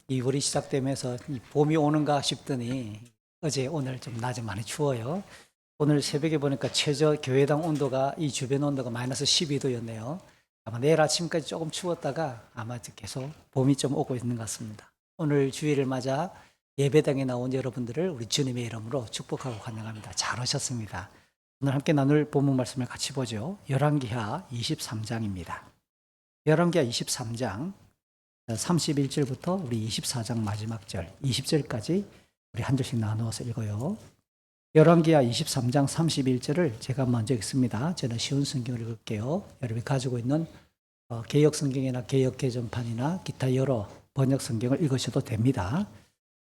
2월이 시작되면서 이 봄이 오는가 싶더니 어제 오늘 좀 낮에 많이 추워요. 오늘 새벽에 보니까 최저 교회당 온도가 이 주변 온도가 마이너스 12도였네요. 아마 내일 아침까지 조금 추웠다가 아마 계속 봄이 좀 오고 있는 것 같습니다. 오늘 주일을 맞아 예배당에 나온 여러분들을 우리 주님의 이름으로 축복하고 환영합니다. 잘 오셨습니다. 오늘 함께 나눌 본문 말씀을 같이 보죠. 열왕기하 23장입니다. 열왕기하 23장 31절부터 우리 24장 마지막 절 20절까지 우리 한 절씩 나누어서 읽어요. 열왕기하 23장 31절을 제가 먼저 읽습니다. 저는 쉬운 성경을 읽을게요. 여러분이 가지고 있는 개역 성경이나 개역 개정판이나 기타 여러 번역 성경을 읽으셔도 됩니다.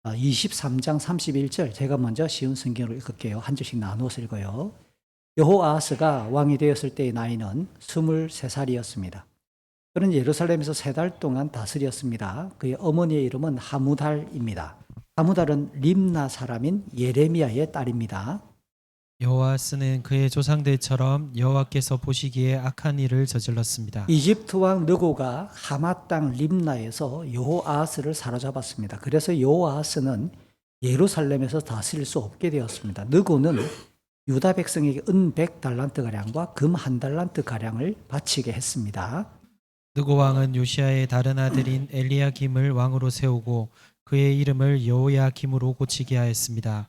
23장 31절 제가 먼저 쉬운 성경을 읽을게요. 한 절씩 나누어서 읽어요. 여호아하스가 왕이 되었을 때의 나이는 23살이었습니다. 그는 예루살렘에서 3달 동안 다스렸습니다. 그의 어머니의 이름은 하무달입니다. 하무달은 림나 사람인 예레미야의 딸입니다. 여호아스는 그의 조상들처럼 여호와께서 보시기에 악한 일을 저질렀습니다. 이집트 왕 느고가 하맛 땅 림나에서 여호아하스를 사로잡았습니다. 그래서 여호아하스는 예루살렘에서 다스릴 수 없게 되었습니다. 느고는 유다 백성에게 은 100달란트가량과 금 1달란트가량을 바치게 했습니다. 느고 왕은 요시아의 다른 아들인 엘리야김을 왕으로 세우고 그의 이름을 여호야김으로 고치게 하였습니다.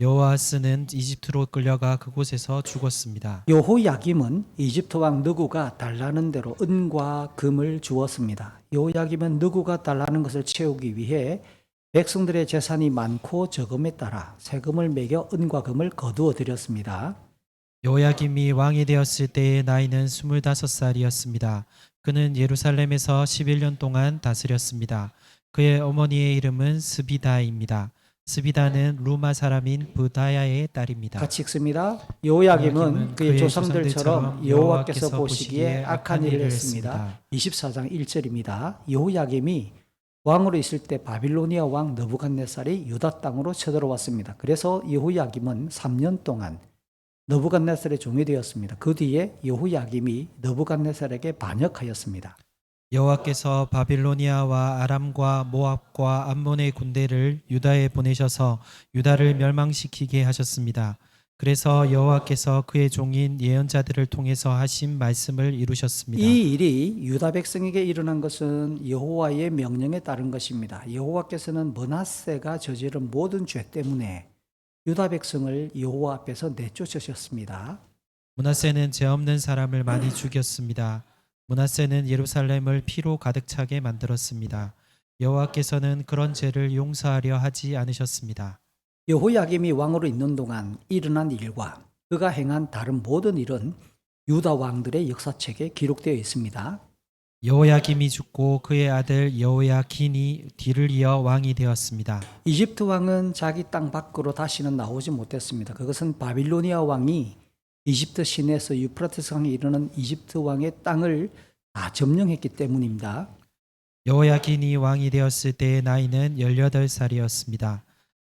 여호아스는 이집트로 끌려가 그곳에서 죽었습니다. 여호야김은 이집트 왕 느고가 달라는 대로 은과 금을 주었습니다. 여호야김은 느고가 달라는 것을 채우기 위해 백성들의 재산이 많고 적음에 따라 세금을 매겨 은과 금을 거두어 드렸습니다. 여호야김이 왕이 되었을 때의 나이는 25살이었습니다. 그는 예루살렘에서 11년 동안 다스렸습니다. 그의 어머니의 이름은 스비다입니다. 스비다는 루마 사람인 부다야의 딸입니다. 같이 읽습니다. 여호야김은 그의 조상들처럼 여호와께서 보시기에 악한 일을 했습니다. 24장 1절입니다. 여호야김이 왕으로 있을 때 바빌로니아 왕 느부갓네살이 유다 땅으로 쳐들어왔습니다. 그래서 여호야김은 3년 동안 느부갓네살의 종이 되었습니다. 그 뒤에 여호야김이 느부갓네살에게 반역하였습니다. 여호와께서 바빌로니아와 아람과 모압과 암몬의 군대를 유다에 보내셔서 유다를 멸망시키게 하셨습니다. 그래서 여호와께서 그의 종인 예언자들을 통해서 하신 말씀을 이루셨습니다. 이 일이 유다 백성에게 일어난 것은 여호와의 명령에 따른 것입니다. 여호와께서는 므낫세가 저지른 모든 죄 때문에 유다 백성을 여호와 앞에서 내쫓으셨습니다. 므낫세는 죄 없는 사람을 많이 죽였습니다. 므낫세는 예루살렘을 피로 가득 차게 만들었습니다. 여호와께서는 그런 죄를 용서하려 하지 않으셨습니다. 여호야김이 왕으로 있는 동안 일어난 일과 그가 행한 다른 모든 일은 유다 왕들의 역사책에 기록되어 있습니다. 여호야김이 죽고 그의 아들 여호야긴이 뒤를 이어 왕이 되었습니다. 이집트 왕은 자기 땅 밖으로 다시는 나오지 못했습니다. 그것은 바빌로니아 왕이 이집트 시내에서 유프라테스 강에 이르는 이집트 왕의 땅을 다 점령했기 때문입니다. 여호야긴이 왕이 되었을 때의 나이는 18살이었습니다.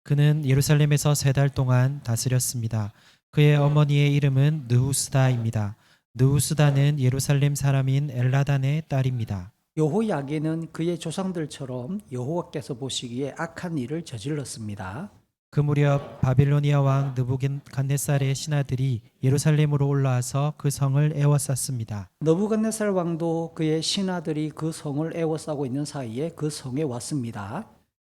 그는 예루살렘에서 3달 동안 다스렸습니다. 그의 어머니의 이름은 느후스다입니다. 느후스다는 예루살렘 사람인 엘라단의 딸입니다. 여호야긴은 그의 조상들처럼 여호와께서 보시기에 악한 일을 저질렀습니다. 그 무렵 바빌로니아 왕 느부갓네살의 신하들이 예루살렘으로 올라와서 그 성을 에워쌌습니다. 느부갓네살 왕도 그의 신하들이 그 성을 에워싸고 있는 사이에 그 성에 왔습니다.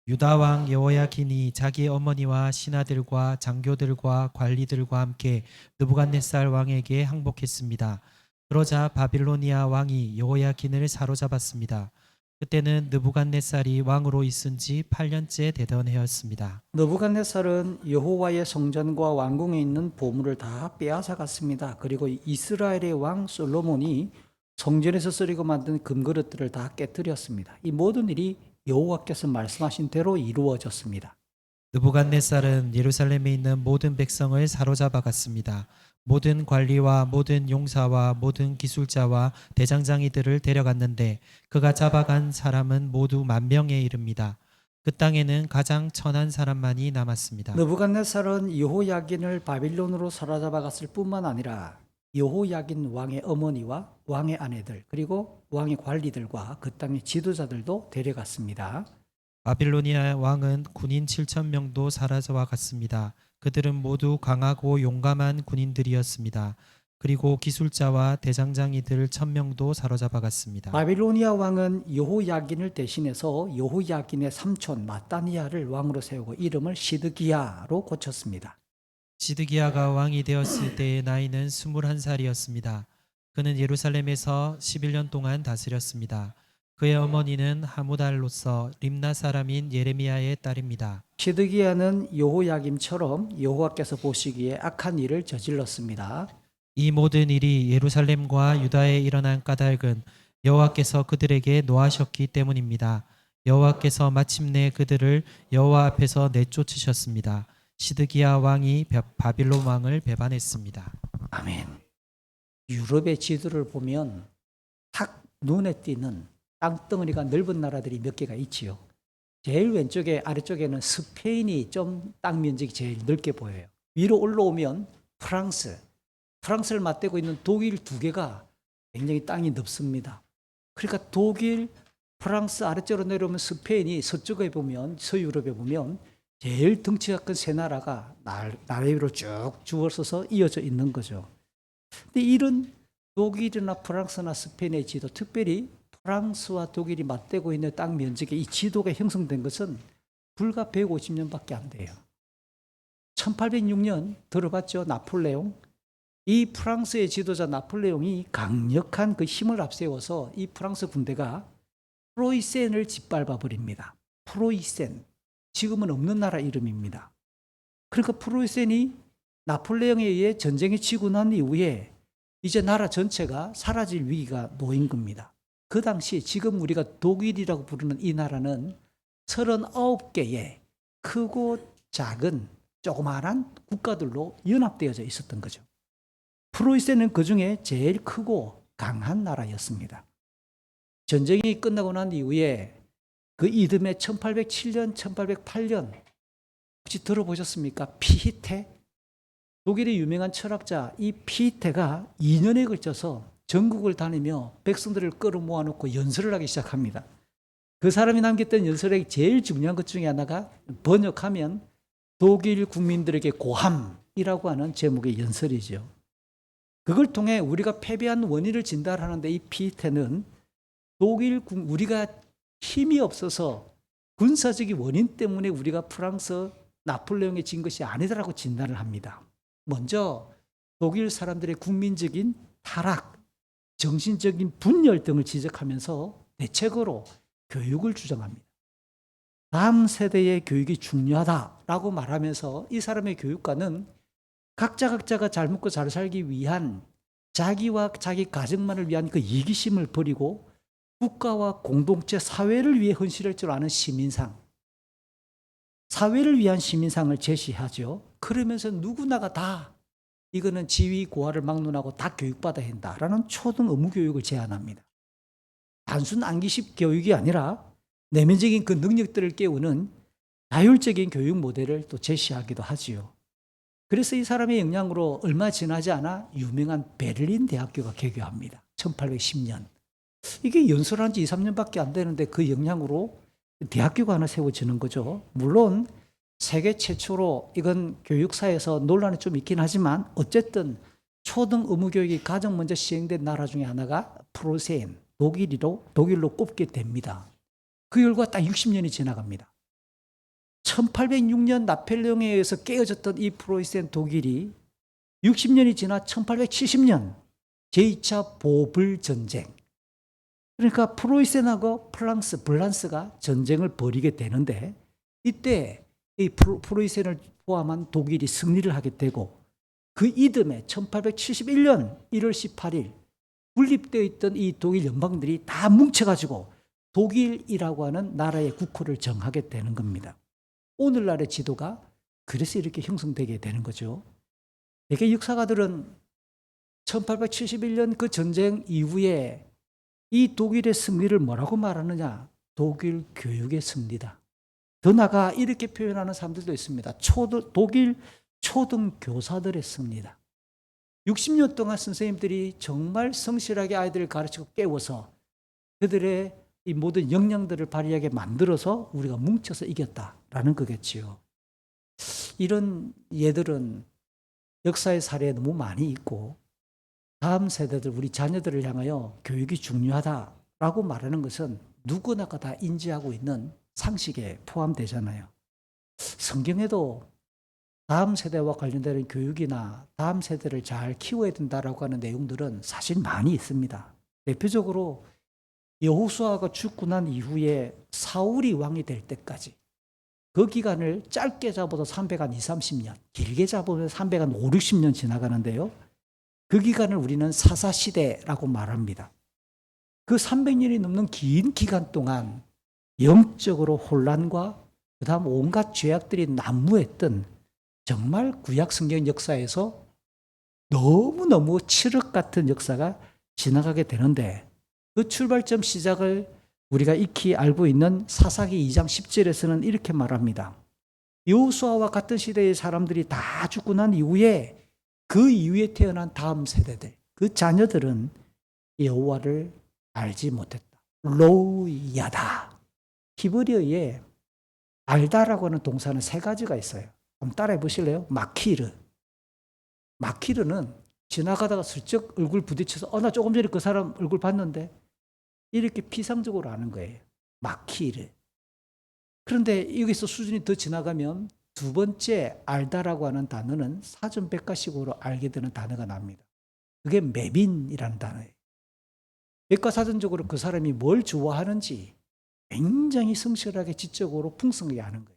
유다 왕 여호야긴이 자기 어머니와 신하들과 장교들과 관리들과 함께 느부갓네살 왕에게 항복했습니다. 그러자 바빌로니아 왕이 여호야긴을 사로잡았습니다. 그때는 느부갓네살이 왕으로 있은 지 8년째 되던 해였습니다. 느부갓네살은 여호와의 성전과 왕궁에 있는 보물을 다 빼앗아 갔습니다. 그리고 이스라엘의 왕 솔로몬이 성전에서 쓰려고 만든 금그릇들을 다 깨뜨렸습니다. 이 모든 일이 여호와께서 말씀하신 대로 이루어졌습니다. 느부갓네살은 예루살렘에 있는 모든 백성을 사로잡아 갔습니다. 모든 관리와 모든 용사와 모든 기술자와 대장장이들을 데려갔는데 그가 잡아간 사람은 모두 10,000명에 이릅니다. 그 땅에는 가장 천한 사람만이 남았습니다. 느부갓네살은 여호야긴을 바빌론으로 사로잡아 갔을 뿐만 아니라 여호야긴 왕의 어머니와 왕의 아내들 그리고 왕의 관리들과 그 땅의 지도자들도 데려갔습니다. 바빌로니아 왕은 군인 7천 명도 사라져와 갔습니다. 그들은 모두 강하고 용감한 군인들이었습니다. 그리고 기술자와 대장장이들 1,000명도 사로잡아 갔습니다. 바빌로니아 왕은 여호야긴을 대신해서 여호야긴의 삼촌 마따니아를 왕으로 세우고 이름을 시드기야로 고쳤습니다. 시드기야가 왕이 되었을 때의 나이는 21살이었습니다. 그는 예루살렘에서 11년 동안 다스렸습니다. 그의 어머니는 하무달로서 림나 사람인 예레미야의 딸입니다. 시드기야는 여호야김처럼 여호와께서 보시기에 악한 일을 저질렀습니다. 이 모든 일이 예루살렘과 유다에 일어난 까닭은 여호와께서 그들에게 노하셨기 때문입니다. 여호와께서 마침내 그들을 여호와 앞에서 내쫓으셨습니다. 시드기야 왕이 바빌론 왕을 배반했습니다. 아멘. 유럽의 지도를 보면 탁 눈에 띄는 땅덩어리가 넓은 나라들이 몇 개가 있지요. 제일 왼쪽에 아래쪽에는 스페인이 좀 땅 면적이 제일 넓게 보여요. 위로 올라오면 프랑스를 맞대고 있는 독일 두 개가 굉장히 땅이 넓습니다. 그러니까 독일, 프랑스 아래쪽으로 내려오면 스페인이 서쪽에 보면 서유럽에 보면 제일 덩치가 큰 세 나라가 나라 위로 쭉 주워서서 이어져 있는 거죠. 근데 이런 독일이나 프랑스나 스페인의 지도, 특별히 프랑스와 독일이 맞대고 있는 땅 면적의 이 지도가 형성된 것은 불과 150년밖에 안 돼요. 1806년 들어봤죠? 나폴레옹. 이 프랑스의 지도자 나폴레옹이 강력한 그 힘을 앞세워서 이 프랑스 군대가 프로이센을 짓밟아 버립니다. 프로이센. 지금은 없는 나라 이름입니다. 그러니까 프로이센이 나폴레옹에 의해 전쟁이 치고 난 이후에 이제 나라 전체가 사라질 위기가 놓인 겁니다. 그 당시 지금 우리가 독일이라고 부르는 이 나라는 39개의 크고 작은 조그마한 국가들로 연합되어져 있었던 거죠. 프로이센은 그 중에 제일 크고 강한 나라였습니다. 전쟁이 끝나고 난 이후에 그 이듬해 1807년, 1808년 혹시 들어보셨습니까? 피히테? 독일의 유명한 철학자 이 피히테가 2년에 걸쳐서 전국을 다니며 백성들을 끌어모아 놓고 연설을 하기 시작합니다. 그 사람이 남겼던 연설의 제일 중요한 것 중에 하나가 번역하면 독일 국민들에게 고함이라고 하는 제목의 연설이죠. 그걸 통해 우리가 패배한 원인을 진단하는데 이 피히테는 우리가 힘이 없어서 군사적인 원인 때문에 우리가 프랑스 나폴레옹에 진 것이 아니다라고 진단을 합니다. 먼저 독일 사람들의 국민적인 타락, 정신적인 분열 등을 지적하면서 대책으로 교육을 주장합니다. 다음 세대의 교육이 중요하다라고 말하면서 이 사람의 교육과는 각자가 잘 먹고 잘 살기 위한 자기와 자기 가정만을 위한 그 이기심을 버리고 국가와 공동체, 사회를 위해 헌신할 줄 아는 시민상, 사회를 위한 시민상을 제시하죠. 그러면서 누구나가 다 이거는 지위 고하를 막론하고 다 교육받아야 한다라는 초등 의무 교육을 제안합니다. 단순 암기식 교육이 아니라 내면적인 그 능력들을 깨우는 자율적인 교육 모델을 또 제시하기도 하지요. 그래서 이 사람의 영향으로 얼마 지나지 않아 유명한 베를린 대학교가 개교합니다. 1810년. 이게 연설한 지 2, 3년밖에 안 되는데 그 영향으로 대학교가 하나 세워지는 거죠. 물론 세계 최초로 이건 교육사에서 논란이 좀 있긴 하지만 어쨌든 초등 의무교육이 가장 먼저 시행된 나라 중에 하나가 프로이센, 독일로 꼽게 됩니다. 그 결과 딱 60년이 지나갑니다. 1806년 나폴레옹에 의해서 깨어졌던 이 프로이센 독일이 60년이 지나 1870년 제2차 보불 전쟁. 그러니까 프로이센하고 블란스가 전쟁을 벌이게 되는데 이때 이 프로이센을 포함한 독일이 승리를 하게 되고 그 이듬해 1871년 1월 18일 분립되어 있던 이 독일 연방들이 다 뭉쳐가지고 독일이라고 하는 나라의 국호를 정하게 되는 겁니다. 오늘날의 지도가 그래서 이렇게 형성되게 되는 거죠. 대개 역사가들은 1871년 그 전쟁 이후에 이 독일의 승리를 뭐라고 말하느냐? 독일 교육의 승리다. 더 나아가 이렇게 표현하는 사람들도 있습니다. 독일 초등 교사들의 승리다. 60년 동안 선생님들이 정말 성실하게 아이들을 가르치고 깨워서 그들의 이 모든 역량들을 발휘하게 만들어서 우리가 뭉쳐서 이겼다라는 거겠지요. 이런 예들은 역사의 사례에 너무 많이 있고 다음 세대들, 우리 자녀들을 향하여 교육이 중요하다라고 말하는 것은 누구나가 다 인지하고 있는 상식에 포함되잖아요. 성경에도 다음 세대와 관련된 교육이나 다음 세대를 잘 키워야 된다라고 하는 내용들은 사실 많이 있습니다. 대표적으로 여호수아가 죽고 난 이후에 사울이 왕이 될 때까지 그 기간을 짧게 잡아도 300한 2, 30년, 길게 잡으면 300한 5, 60년 지나가는데요. 그 기간을 우리는 사사시대라고 말합니다. 그 300년이 넘는 긴 기간 동안 영적으로 혼란과 그 다음 온갖 죄악들이 난무했던 정말 구약 성경 역사에서 너무너무 칠흑 같은 역사가 지나가게 되는데 그 출발점 시작을 우리가 익히 알고 있는 사사기 2장 10절에서는 이렇게 말합니다. 여호수아와 같은 시대의 사람들이 다 죽고 난 이후에 그 이후에 태어난 다음 세대들, 그 자녀들은 여호와를 알지 못했다. 로야다. 히브리어에 알다라고 하는 동사는 세 가지가 있어요. 한번 따라해 보실래요? 마키르. 마키르는 지나가다가 슬쩍 얼굴 부딪혀서 나 조금 전에 그 사람 얼굴 봤는데 이렇게 피상적으로 아는 거예요. 마키르. 그런데 여기서 수준이 더 지나가면 두 번째 알다라고 하는 단어는 사전백과식으로 알게 되는 단어가 납니다. 그게 매빈이라는 단어예요. 백과사전적으로 그 사람이 뭘 좋아하는지 굉장히 성실하게 지적으로 풍성하게 아는 거예요.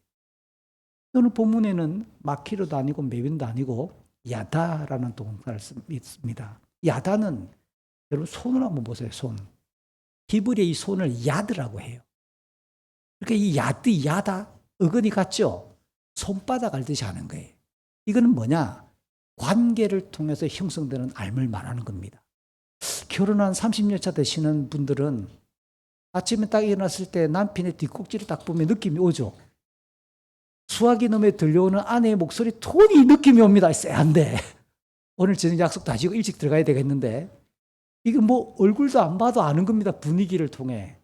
오늘 본문에는 마키르도 아니고 매빈도 아니고 야다라는 동사를 씁니다. 야다는 여러분 손을 한번 보세요. 손. 히브리의 이 손을 야드라고 해요. 그러니까 이 야드, 야다 어근이 같죠? 손바닥 알듯이 하는 거예요. 이거는 뭐냐? 관계를 통해서 형성되는 알을 말하는 겁니다. 결혼한 30년 차 되시는 분들은 아침에 딱 일어났을 때 남편의 뒷꼭지를 딱 보면 느낌이 오죠. 수화기 넘에 들려오는 아내의 목소리 톤이 느낌이 옵니다. 쎄한데 오늘 저녁 약속 다 지고 일찍 들어가야 되겠는데 이게 뭐 얼굴도 안 봐도 아는 겁니다. 분위기를 통해.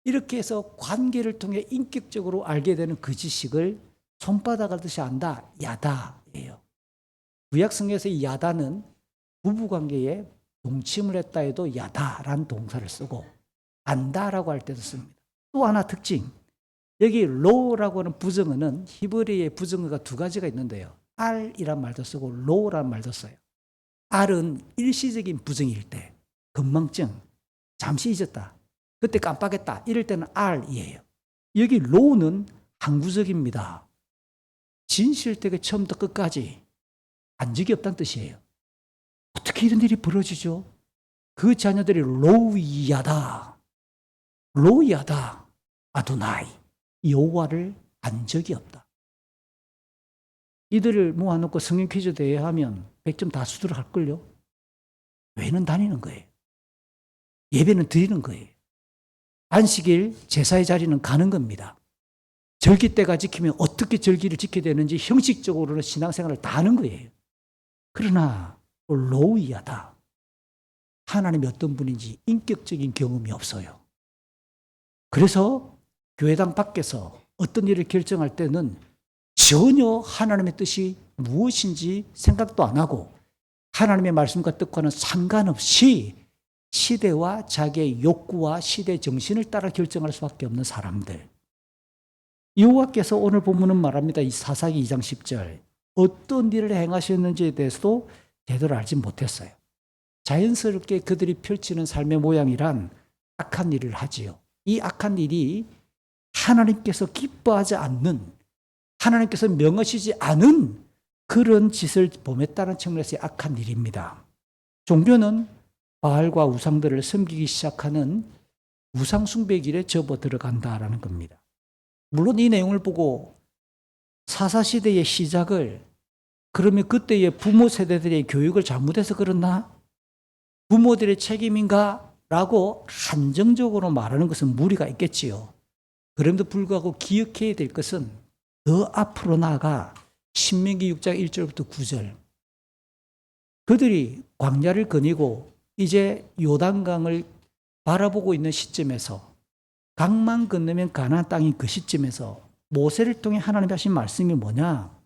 이렇게 해서 관계를 통해 인격적으로 알게 되는 그 지식을 손바닥 알듯이 안다. 야다예요. 구약성경에서 이 야다는 부부관계에 동침을 했다 해도 야다라는 동사를 쓰고 안다라고 할 때도 씁니다. 또 하나 특징. 여기 로라고 하는 부정어는 히브리의 부정어가 두 가지가 있는데요. 알이란 말도 쓰고 로라는 말도 써요. 알은 일시적인 부정일 때, 건망증, 잠시 잊었다. 그때 깜빡했다. 이럴 때는 알이에요. 여기 로는 항구적입니다. 진실되게 처음부터 끝까지 한 적이 없다는 뜻이에요. 어떻게 이런 일이 벌어지죠? 그 자녀들이 로이야다. 로이야다. 아도나이. 여호와를 안 적이 없다. 이들을 모아놓고 성경 퀴즈 대회 하면 100점 다 수두를 할걸요? 교회는 다니는 거예요. 예배는 드리는 거예요. 안식일 제사의 자리는 가는 겁니다. 절기 때가 지키면 어떻게 절기를 지켜야 되는지 형식적으로는 신앙생활을 다 하는 거예요. 그러나 로이야다. 하나님이 어떤 분인지 인격적인 경험이 없어요. 그래서 교회당 밖에서 어떤 일을 결정할 때는 전혀 하나님의 뜻이 무엇인지 생각도 안 하고 하나님의 말씀과 뜻과는 상관없이 시대와 자기의 욕구와 시대 정신을 따라 결정할 수밖에 없는 사람들. 여호와께서 오늘 본문은 말합니다. 이 사사기 2장 10절. 어떤 일을 행하셨는지에 대해서도 제대로 알지 못했어요. 자연스럽게 그들이 펼치는 삶의 모양이란 악한 일을 하지요. 이 악한 일이 하나님께서 기뻐하지 않는, 하나님께서 명하시지 않은 그런 짓을 범했다는 측면에서의 악한 일입니다. 종교는 바알과 우상들을 섬기기 시작하는 우상 숭배 길에 접어 들어간다라는 겁니다. 물론 이 내용을 보고 사사시대의 시작을 그러면 그때의 부모 세대들의 교육을 잘못해서 그렇나? 부모들의 책임인가? 라고 한정적으로 말하는 것은 무리가 있겠지요. 그럼에도 불구하고 기억해야 될 것은 더 앞으로 나아가 신명기 6장 1절부터 9절 그들이 광야를 거니고 이제 요단강을 바라보고 있는 시점에서 강만 건너면 가나안 땅인 그 시점에서 모세를 통해 하나님이 하신 말씀이 뭐냐?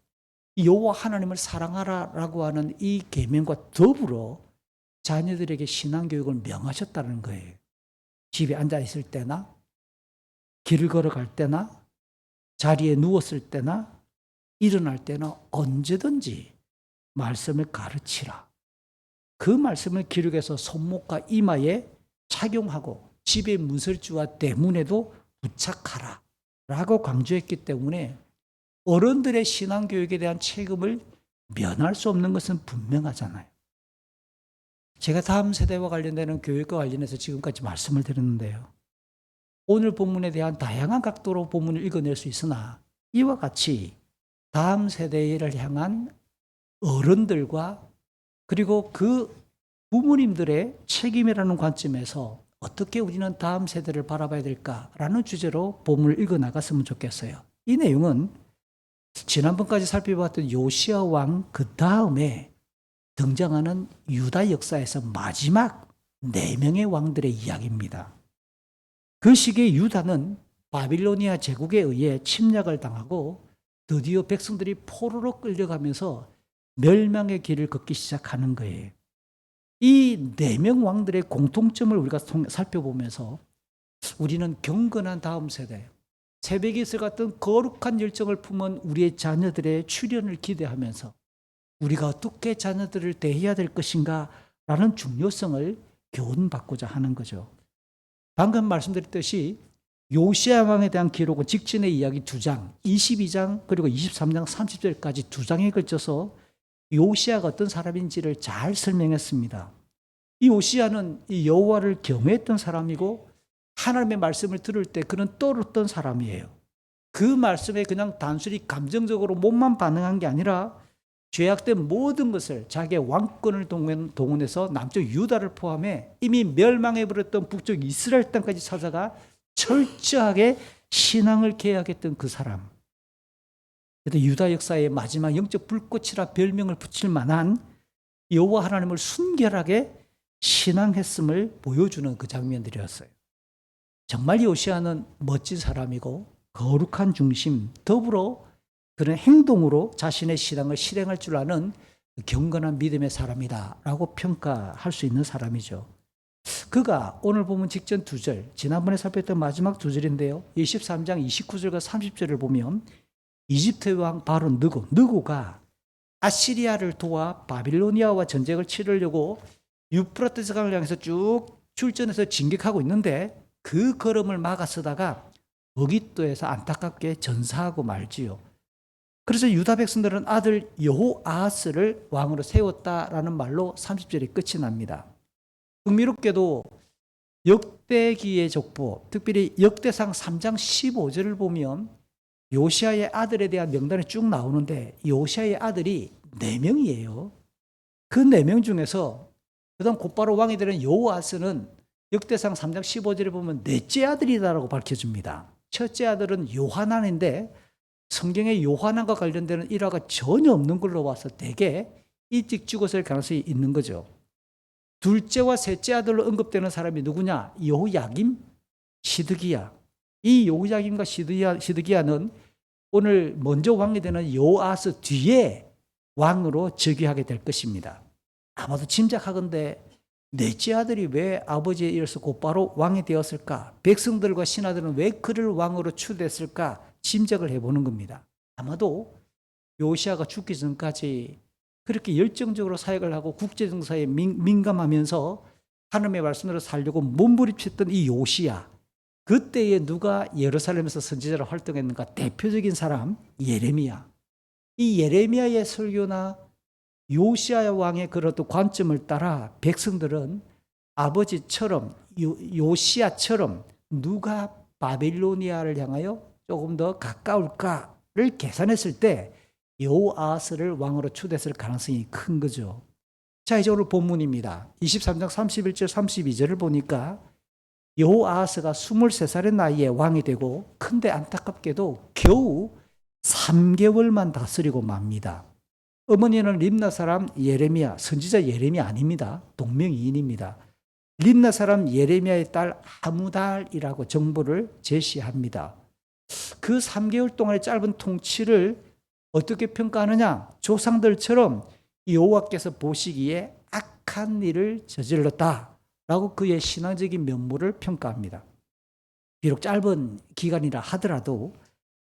여호와 하나님을 사랑하라라고 하는 이 계명과 더불어 자녀들에게 신앙 교육을 명하셨다는 거예요. 집에 앉아 있을 때나 길을 걸어갈 때나 자리에 누웠을 때나 일어날 때나 언제든지 말씀을 가르치라. 그 말씀을 기록해서 손목과 이마에 착용하고 집의 문설주와 대문에도 부착하라 라고 강조했기 때문에 어른들의 신앙교육에 대한 책임을 면할 수 없는 것은 분명하잖아요. 제가 다음 세대와 관련되는 교육과 관련해서 지금까지 말씀을 드렸는데요. 오늘 본문에 대한 다양한 각도로 본문을 읽어낼 수 있으나 이와 같이 다음 세대를 향한 어른들과 그리고 그 부모님들의 책임이라는 관점에서 어떻게 우리는 다음 세대를 바라봐야 될까라는 주제로 본문을 읽어 나갔으면 좋겠어요. 이 내용은 지난번까지 살펴봤던 요시야 왕 그 다음에 등장하는 유다 역사에서 마지막 4명의 왕들의 이야기입니다. 그 시기에 유다는 바빌로니아 제국에 의해 침략을 당하고 드디어 백성들이 포로로 끌려가면서 멸망의 길을 걷기 시작하는 거예요. 이 4명 왕들의 공통점을 우리가 살펴보면서 우리는 경건한 다음 세대, 새벽의 이슬 같은 거룩한 열정을 품은 우리의 자녀들의 출현을 기대하면서 우리가 어떻게 자녀들을 대해야 될 것인가 라는 중요성을 교훈받고자 하는 거죠. 방금 말씀드렸듯이 요시야 왕에 대한 기록은 직전의 이야기 2장, 22장 그리고 23장 30절까지 2장에 걸쳐서 요시야가 어떤 사람인지를 잘 설명했습니다. 이 요시야는 이 여호와를 경외했던 사람이고 하나님의 말씀을 들을 때 그는 떨었던 사람이에요. 그 말씀에 그냥 단순히 감정적으로 몸만 반응한 게 아니라 죄악된 모든 것을 자기의 왕권을 동원해서 남쪽 유다를 포함해 이미 멸망해버렸던 북쪽 이스라엘 땅까지 찾아가 철저하게 신앙을 개혁했던 그 사람. 그래도 유다 역사의 마지막 영적 불꽃이라 별명을 붙일 만한 여호와 하나님을 순결하게 신앙했음을 보여주는 그 장면들이었어요. 정말 요시야는 멋진 사람이고 거룩한 중심, 더불어 그런 행동으로 자신의 신앙을 실행할 줄 아는 경건한 믿음의 사람이다라고 평가할 수 있는 사람이죠. 그가 오늘 보면 직전 2절, 지난번에 살폈던 마지막 2절인데요. 23장 29절과 30절을 보면 이집트의 왕 바로 느고가 아시리아를 도와 바빌로니아와 전쟁을 치르려고 유프라테스 강을 향해서 쭉 출전해서 진격하고 있는데 그 걸음을 막아서다가 머깃도에서 안타깝게 전사하고 말지요. 그래서 유다 백성들은 아들 여호아하스를 왕으로 세웠다라는 말로 30절이 끝이 납니다. 흥미롭게도 역대기의 족보, 특별히 역대상 3장 15절을 보면 요시야의 아들에 대한 명단이 쭉 나오는데 요시야의 아들이 4명이에요. 그 4명 중에서 그다음 곧바로 왕이 되는 여호아스는 역대상 3장 15절에 보면 넷째 아들이다라고 밝혀줍니다. 첫째 아들은 요하난인데 성경에 요하난과 관련되는 일화가 전혀 없는 걸로 봐서 대개 일찍 죽었을 가능성이 있는 거죠. 둘째와 셋째 아들로 언급되는 사람이 누구냐? 여호야김, 시드기야. 이 여호야김과 시드기야는 오늘 먼저 왕이 되는 여호아스 뒤에 왕으로 즉위하게 될 것입니다. 아마도 짐작하건대 넷째 아들이 왜 아버지에 이어서 곧바로 왕이 되었을까? 백성들과 신하들은 왜 그를 왕으로 추대했을까? 짐작을 해보는 겁니다. 아마도 요시야가 죽기 전까지 그렇게 열정적으로 사역을 하고 국제정사에 민감하면서 하나님의 말씀으로 살려고 몸부림쳤던 이 요시야, 그때에 누가 예루살렘에서 선지자로 활동했는가? 대표적인 사람 예레미야. 이 예레미야의 설교나 요시야 왕의 그런 관점을 따라 백성들은 아버지처럼 요시야처럼 누가 바빌로니아를 향하여 조금 더 가까울까를 계산했을 때 여호아스를 왕으로 추대했을 가능성이 큰 거죠. 자, 이제 오늘 본문입니다. 23장 31절 32절을 보니까 여호아스가 23살의 나이에 왕이 되고 큰데 안타깝게도 겨우 3개월만 다스리고 맙니다. 어머니는 림나 사람 예레미야, 선지자 예레미야 아닙니다. 동명이인입니다. 림나 사람 예레미야의 딸 하무달이라고 정보를 제시합니다. 그 3개월 동안의 짧은 통치를 어떻게 평가하느냐? 조상들처럼 여호와께서 보시기에 악한 일을 저질렀다라고 그의 신앙적인 면모를 평가합니다. 비록 짧은 기간이라 하더라도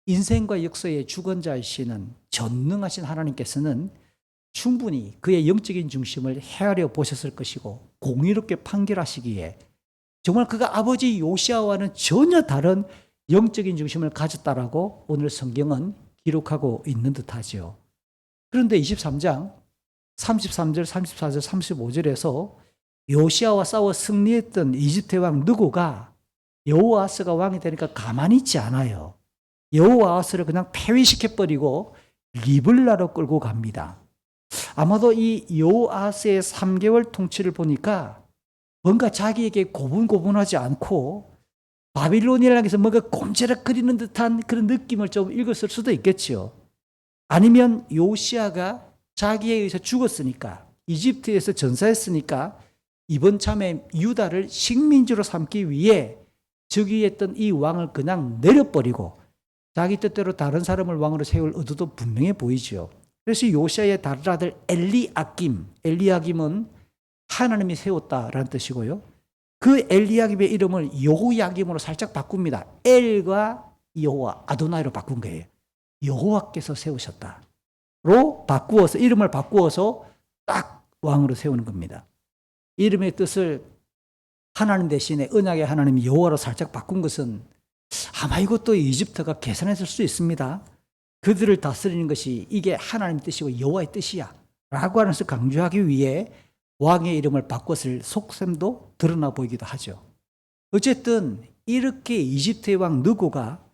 인생과 역사의 주권자이시는 전능하신 하나님께서는 충분히 그의 영적인 중심을 헤아려 보셨을 것이고 공의롭게 판결하시기에 정말 그가 아버지 요시아와는 전혀 다른 영적인 중심을 가졌다라고 오늘 성경은 기록하고 있는 듯하죠. 그런데 23장 33절, 34절, 35절에서 요시아와 싸워 승리했던 이집트 왕 느고가 여호아스가 왕이 되니까 가만히 있지 않아요. 여호아스를 그냥 폐위시켜버리고 리블라로 끌고 갑니다. 아마도 이 여호아스의 3개월 통치를 보니까 뭔가 자기에게 고분고분하지 않고 바빌로니아를 향해서 뭔가 꼼지락거리는 듯한 그런 느낌을 좀 읽었을 수도 있겠죠. 아니면 요시아가 자기에 의해서 죽었으니까, 이집트에서 전사했으니까 이번 참에 유다를 식민지로 삼기 위해 즉위했던 이 왕을 그냥 내려버리고 자기 뜻대로 다른 사람을 왕으로 세울 의도도 분명해 보이죠. 그래서 요시아의 다른 아들 엘리야김은 하나님이 세웠다라는 뜻이고요. 그 엘리야김의 이름을 여호야김으로 살짝 바꿉니다. 엘과 여호와, 아도나이로 바꾼 거예요. 여호와께서 세우셨다로 바꾸어서, 이름을 바꾸어서 딱 왕으로 세우는 겁니다. 이름의 뜻을 하나님 대신에 언약의 하나님 여호와로 살짝 바꾼 것은 아마 이것도 이집트가 계산했을 수 있습니다. 그들을 다스리는 것이 이게 하나님의 뜻이고 여호와의 뜻이야 라고 하면서 강조하기 위해 왕의 이름을 바꿨을 속셈도 드러나 보이기도 하죠. 어쨌든 이렇게 이집트의 왕 느고가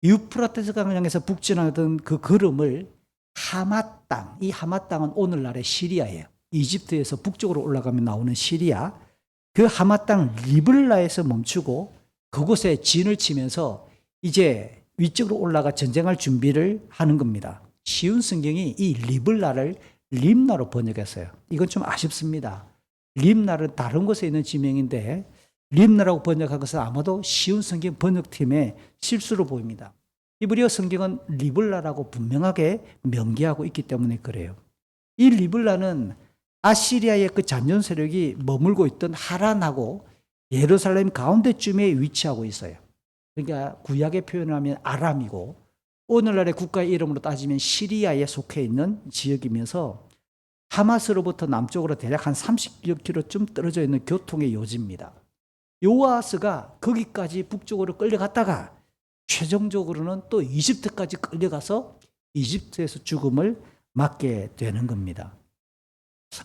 유프라테스 강을 향해서 북진하던 그 걸음을 하맛 땅, 이 하맛 땅은 오늘날의 시리아예요. 이집트에서 북쪽으로 올라가면 나오는 시리아, 그 하맛 땅 리블라에서 멈추고 그곳에 진을 치면서 이제 위쪽으로 올라가 전쟁할 준비를 하는 겁니다. 쉬운 성경이 이 리블라를 림나로 번역했어요. 이건 좀 아쉽습니다. 림나는 다른 곳에 있는 지명인데 림나라고 번역한 것은 아마도 쉬운 성경 번역팀의 실수로 보입니다. 히브리어 성경은 리블라라고 분명하게 명기하고 있기 때문에 그래요. 이 리블라는 아시리아의 그 잔존 세력이 머물고 있던 하란하고 예루살렘 가운데쯤에 위치하고 있어요. 그러니까 구약의 표현을 하면 아람이고 오늘날의 국가의 이름으로 따지면 시리아에 속해 있는 지역이면서 하마스로부터 남쪽으로 대략 한 30km쯤 떨어져 있는 교통의 요지입니다. 요아스가 거기까지 북쪽으로 끌려갔다가 최종적으로는 또 이집트까지 끌려가서 이집트에서 죽음을 맞게 되는 겁니다.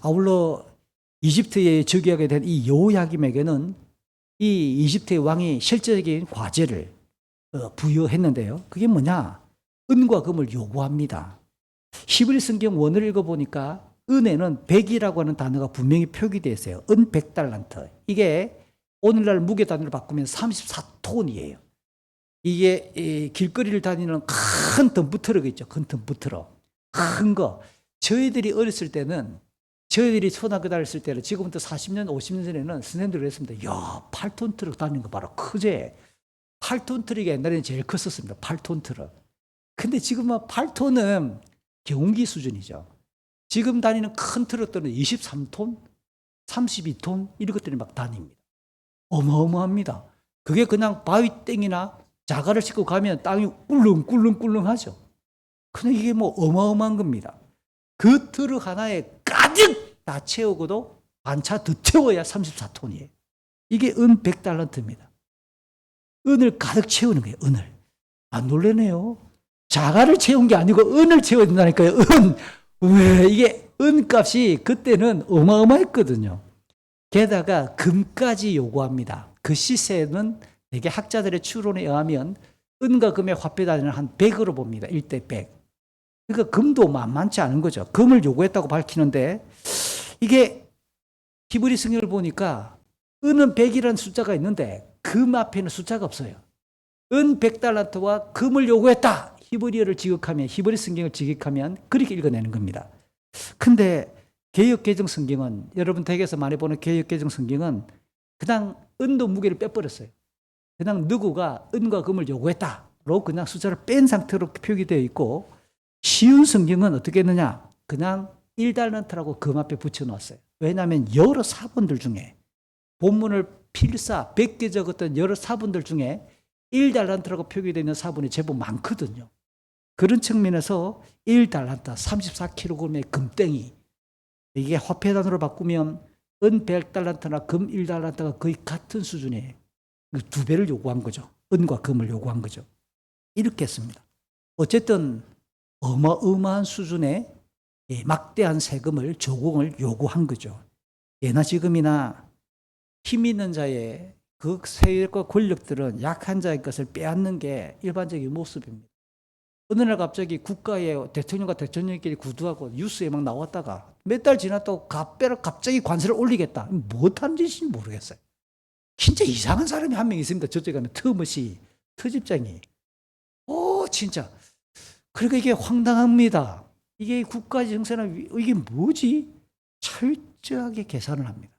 아울러 이집트에 즉위하게 된 이 여호야김에게는 이 이집트의 왕이 실제적인 과제를 부여했는데요. 그게 뭐냐? 은과 금을 요구합니다. 히브리 성경 원어를 읽어보니까 은에는 100이라고 하는 단어가 분명히 표기되어 있어요. 은 100달란트. 이게 오늘날 무게 단위로 바꾸면 34톤이에요. 이게 길거리를 다니는 큰 덤프트럭 있죠. 큰 덤프트럭. 큰 거. 저희들이 어렸을 때는, 저희들이 초등학교 다녔을 때는, 지금부터 40년, 50년 전에는 선생님들이 그랬습니다. 야, 8톤 트럭 다니는 거 봐라. 크지? 8톤 트럭이 옛날에는 제일 컸었습니다. 8톤 트럭. 근데 지금은 8톤은 경운기 수준이죠. 지금 다니는 큰 트럭들은 23톤, 32톤 이런 것들이 막 다닙니다. 어마어마합니다. 그게 그냥 바위 땡이나 자갈을 싣고 가면 땅이 꿀렁꿀렁꿀렁하죠. 근데 이게 뭐 어마어마한 겁니다. 그 트럭 하나에 가득 다 채우고도 반차 더 채워야 34톤이에요. 이게 은 100달란트입니다. 은을 가득 채우는 거예요. 은을. 안 놀라네요. 자갈을 채운 게 아니고 은을 채워야 된다니까요. 왜 이게 은값이 그때는 어마어마했거든요. 게다가 금까지 요구합니다. 그 시세는 대개 학자들의 추론에 의하면 은과 금의 화폐 단위는 한 100으로 봅니다. 1대 100. 그러니까 금도 만만치 않은 거죠. 금을 요구했다고 밝히는데 이게 히브리 성경을 보니까 은은 100이라는 숫자가 있는데 금 앞에는 숫자가 없어요. 은 100달란트와 금을 요구했다. 히브리어를 지극하면, 히브리 성경을 지극하면 그렇게 읽어내는 겁니다. 근데 개역개정 성경은, 여러분 댁에서 많이 보는 개역개정 성경은 그냥 은도 무게를 빼버렸어요. 그냥 누구가 은과 금을 요구했다로 그냥 숫자를 뺀 상태로 표기되어 있고, 쉬운 성경은 어떻게 했느냐? 그냥 1달란트라고 금 앞에 붙여놨어요. 왜냐하면 여러 사본들 중에 본문을 필사 100개 적었던 여러 사본들 중에 1달란트라고 표기되어 있는 사본이 제법 많거든요. 그런 측면에서 1달란트 34kg의 금땡이, 이게 화폐 단위로 바꾸면 은 100달란트나 금 1달란트가 거의 같은 수준이에요. 두 배를 요구한 거죠. 은과 금을 요구한 거죠. 이렇게 했습니다. 어쨌든 어마어마한 수준의 막대한 세금을, 조공을 요구한 거죠. 예나 지금이나 힘 있는 자의 그 세력과 권력들은 약한 자의 것을 빼앗는 게 일반적인 모습입니다. 어느 날 갑자기 국가의 대통령과 대통령끼리 구두하고 뉴스에 막 나왔다가 몇 달 지났다고 갑자기 관세를 올리겠다. 못한 짓인지 모르겠어요. 진짜 이상한 사람이 한 명 있습니다. 저쪽에 가면 터머시, 터집장이. 진짜. 그러니까 이게 황당합니다. 이게 국가 정세는 이게 뭐지? 철저하게 계산을 합니다.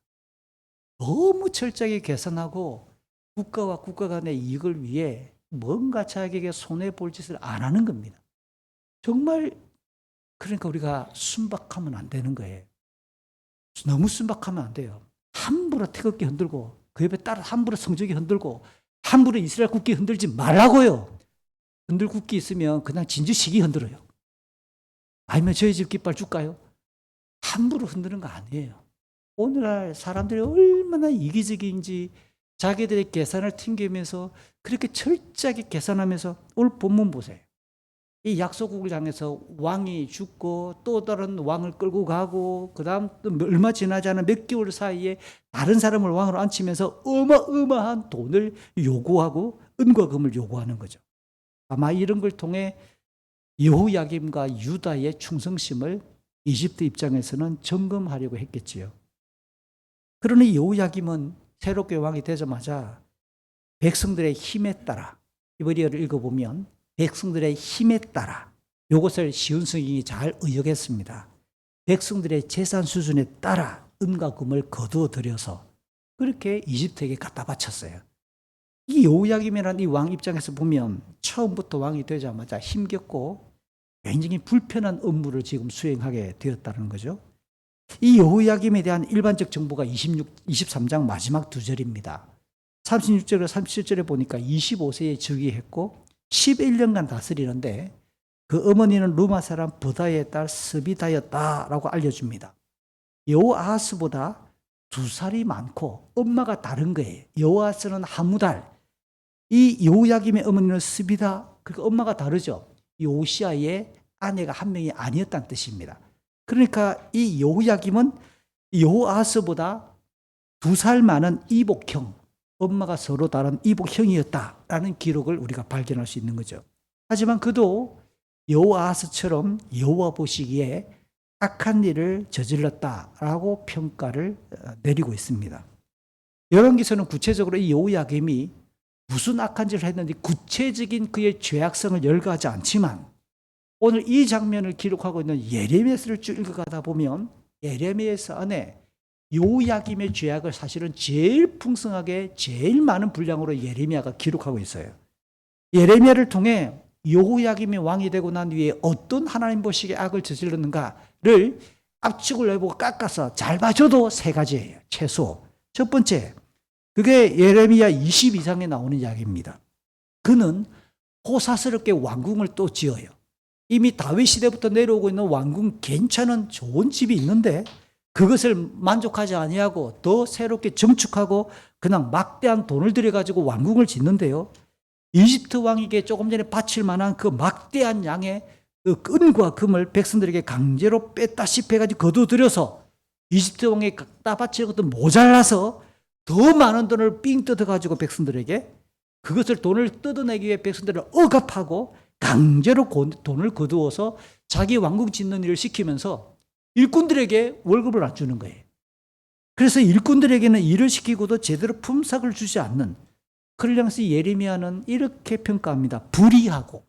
너무 철저하게 계산하고 국가와 국가 간의 이익을 위해 뭔가 자기에게 손해볼 짓을 안 하는 겁니다. 정말 그러니까 우리가 순박하면 안 되는 거예요. 너무 순박하면 안 돼요. 함부로 태극기 흔들고 그 옆에 따라 함부로 성적이 흔들고 함부로 이스라엘 국기 흔들지 말라고요. 흔들 국기 있으면 그냥 진주시기 흔들어요. 아니면 저희 집 깃발 줄까요? 함부로 흔드는 거 아니에요. 오늘날 사람들이 얼마나 이기적인지 자기들의 계산을 튕기면서 그렇게 철저하게 계산하면서 오늘 본문 보세요. 이 약소국을 향해서 왕이 죽고 또 다른 왕을 끌고 가고 그 다음 또 얼마 지나지 않은 몇 개월 사이에 다른 사람을 왕으로 앉히면서 어마어마한 돈을 요구하고 은과 금을 요구하는 거죠. 아마 이런 걸 통해 여호야김과 유다의 충성심을 이집트 입장에서는 점검하려고 했겠지요. 그러니 여호야김은 새롭게 왕이 되자마자 백성들의 힘에 따라, 히브리어를 읽어보면 백성들의 힘에 따라, 이것을 시온 성경이 잘 의역했습니다. 백성들의 재산 수준에 따라 은과 금을 거두어 들여서 그렇게 이집트에게 갖다 바쳤어요. 이 여호야김이라는 이 왕 입장에서 보면 처음부터 왕이 되자마자 힘겹고 굉장히 불편한 업무를 지금 수행하게 되었다는 거죠. 이 여호야김에 대한 일반적 정보가 23장 마지막 두 절입니다. 36절과 37절에 보니까 25세에 즉위했고 11년간 다스리는데 그 어머니는 루마 사람 브다의 딸 스비다였다라고 알려줍니다. 여호아하스보다 2살이 많고 엄마가 다른 거예요. 여호아하스는 하무달, 이 여호야김의 어머니는 스비다, 그러니까 엄마가 다르죠. 요시아의 아내가 한 명이 아니었다는 뜻입니다. 그러니까 이 여호야김은 여호아하스보다 2살 많은 이복형, 엄마가 서로 다른 이복형이었다라는 기록을 우리가 발견할 수 있는 거죠. 하지만 그도 여호아하스처럼 여호와 보시기에 악한 일을 저질렀다라고 평가를 내리고 있습니다. 열왕기서는 구체적으로 이 여호야김이 무슨 악한 짓을 했는지 구체적인 그의 죄악성을 열거하지 않지만 오늘 이 장면을 기록하고 있는 예레미야서를 쭉 읽어가다 보면 예레미야서 안에 여호야김의 죄악을 사실은 제일 풍성하게 제일 많은 분량으로 예레미야가 기록하고 있어요. 예레미야를 통해 여호야김이 왕이 되고 난 뒤에 어떤 하나님 보시기에 악을 저질렀는가를 압축을 해보고 깎아서 잘 봐줘도 3가지예요. 최소. 첫 번째, 그게 예레미야 22장에 나오는 이야기입니다. 그는 호사스럽게 왕궁을 또 지어요. 이미 다윗 시대부터 내려오고 있는 왕궁 괜찮은 좋은 집이 있는데 그것을 만족하지 아니하고 더 새롭게 정축하고 그냥 막대한 돈을 들여가지고 왕궁을 짓는데요. 이집트 왕에게 조금 전에 바칠 만한 그 막대한 양의 그 은과 금을 백성들에게 강제로 뺐다시피 해가지고 거둬들여서 이집트 왕에게 갖다 바칠 것도 모자라서 더 많은 돈을 삥 뜯어가지고 백성들에게 그것을 돈을 뜯어내기 위해 백성들을 억압하고 강제로 돈을 거두어서 자기 왕궁 짓는 일을 시키면서 일꾼들에게 월급을 안 주는 거예요. 그래서 일꾼들에게는 일을 시키고도 제대로 품삯을 주지 않는, 그러면서 예레미야는 이렇게 평가합니다. 불의하고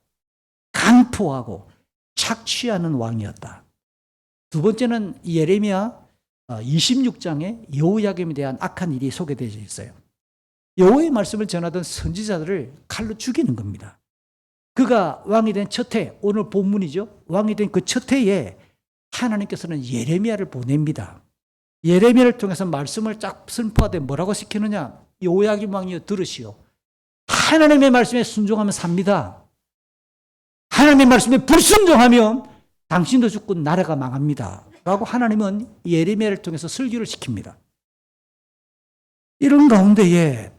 강포하고 착취하는 왕이었다. 두 번째는 예레미야 26장에 여호야김에 대한 악한 일이 소개되어 있어요. 여호와의 말씀을 전하던 선지자들을 칼로 죽이는 겁니다. 그가 왕이 된 첫 해, 오늘 본문이죠. 왕이 된 그 첫 해에 하나님께서는 예레미야를 보냅니다. 예레미야를 통해서 말씀을 쫙 선포하되 뭐라고 시키느냐? 여호야김 왕이여 들으시오. 하나님의 말씀에 순종하면 삽니다. 하나님의 말씀에 불순종하면 당신도 죽고 나라가 망합니다. 라고 하나님은 예레미야를 통해서 설교를 시킵니다. 이런 가운데에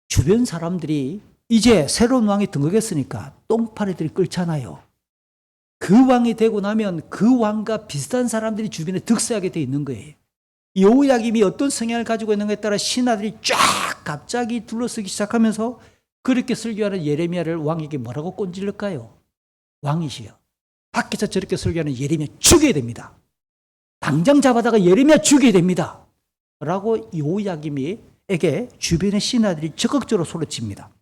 주변 사람들이 이제 새로운 왕이 등극했으니까 똥파리들이 끓잖아요. 그 왕이 되고 나면 그 왕과 비슷한 사람들이 주변에 득세하게 돼 있는 거예요. 여호야김이 어떤 성향을 가지고 있는가에 따라 신하들이 쫙 갑자기 둘러서기 시작하면서 그렇게 설교하는 예레미야를 왕에게 뭐라고 꼰질릴까요? 왕이시여, 밖에서 저렇게 설교하는 예레미야 죽여야 됩니다. 당장 잡아다가 예레미야 죽여야 됩니다. 라고 여호야김에게 주변의 신하들이 적극적으로 소리칩니다.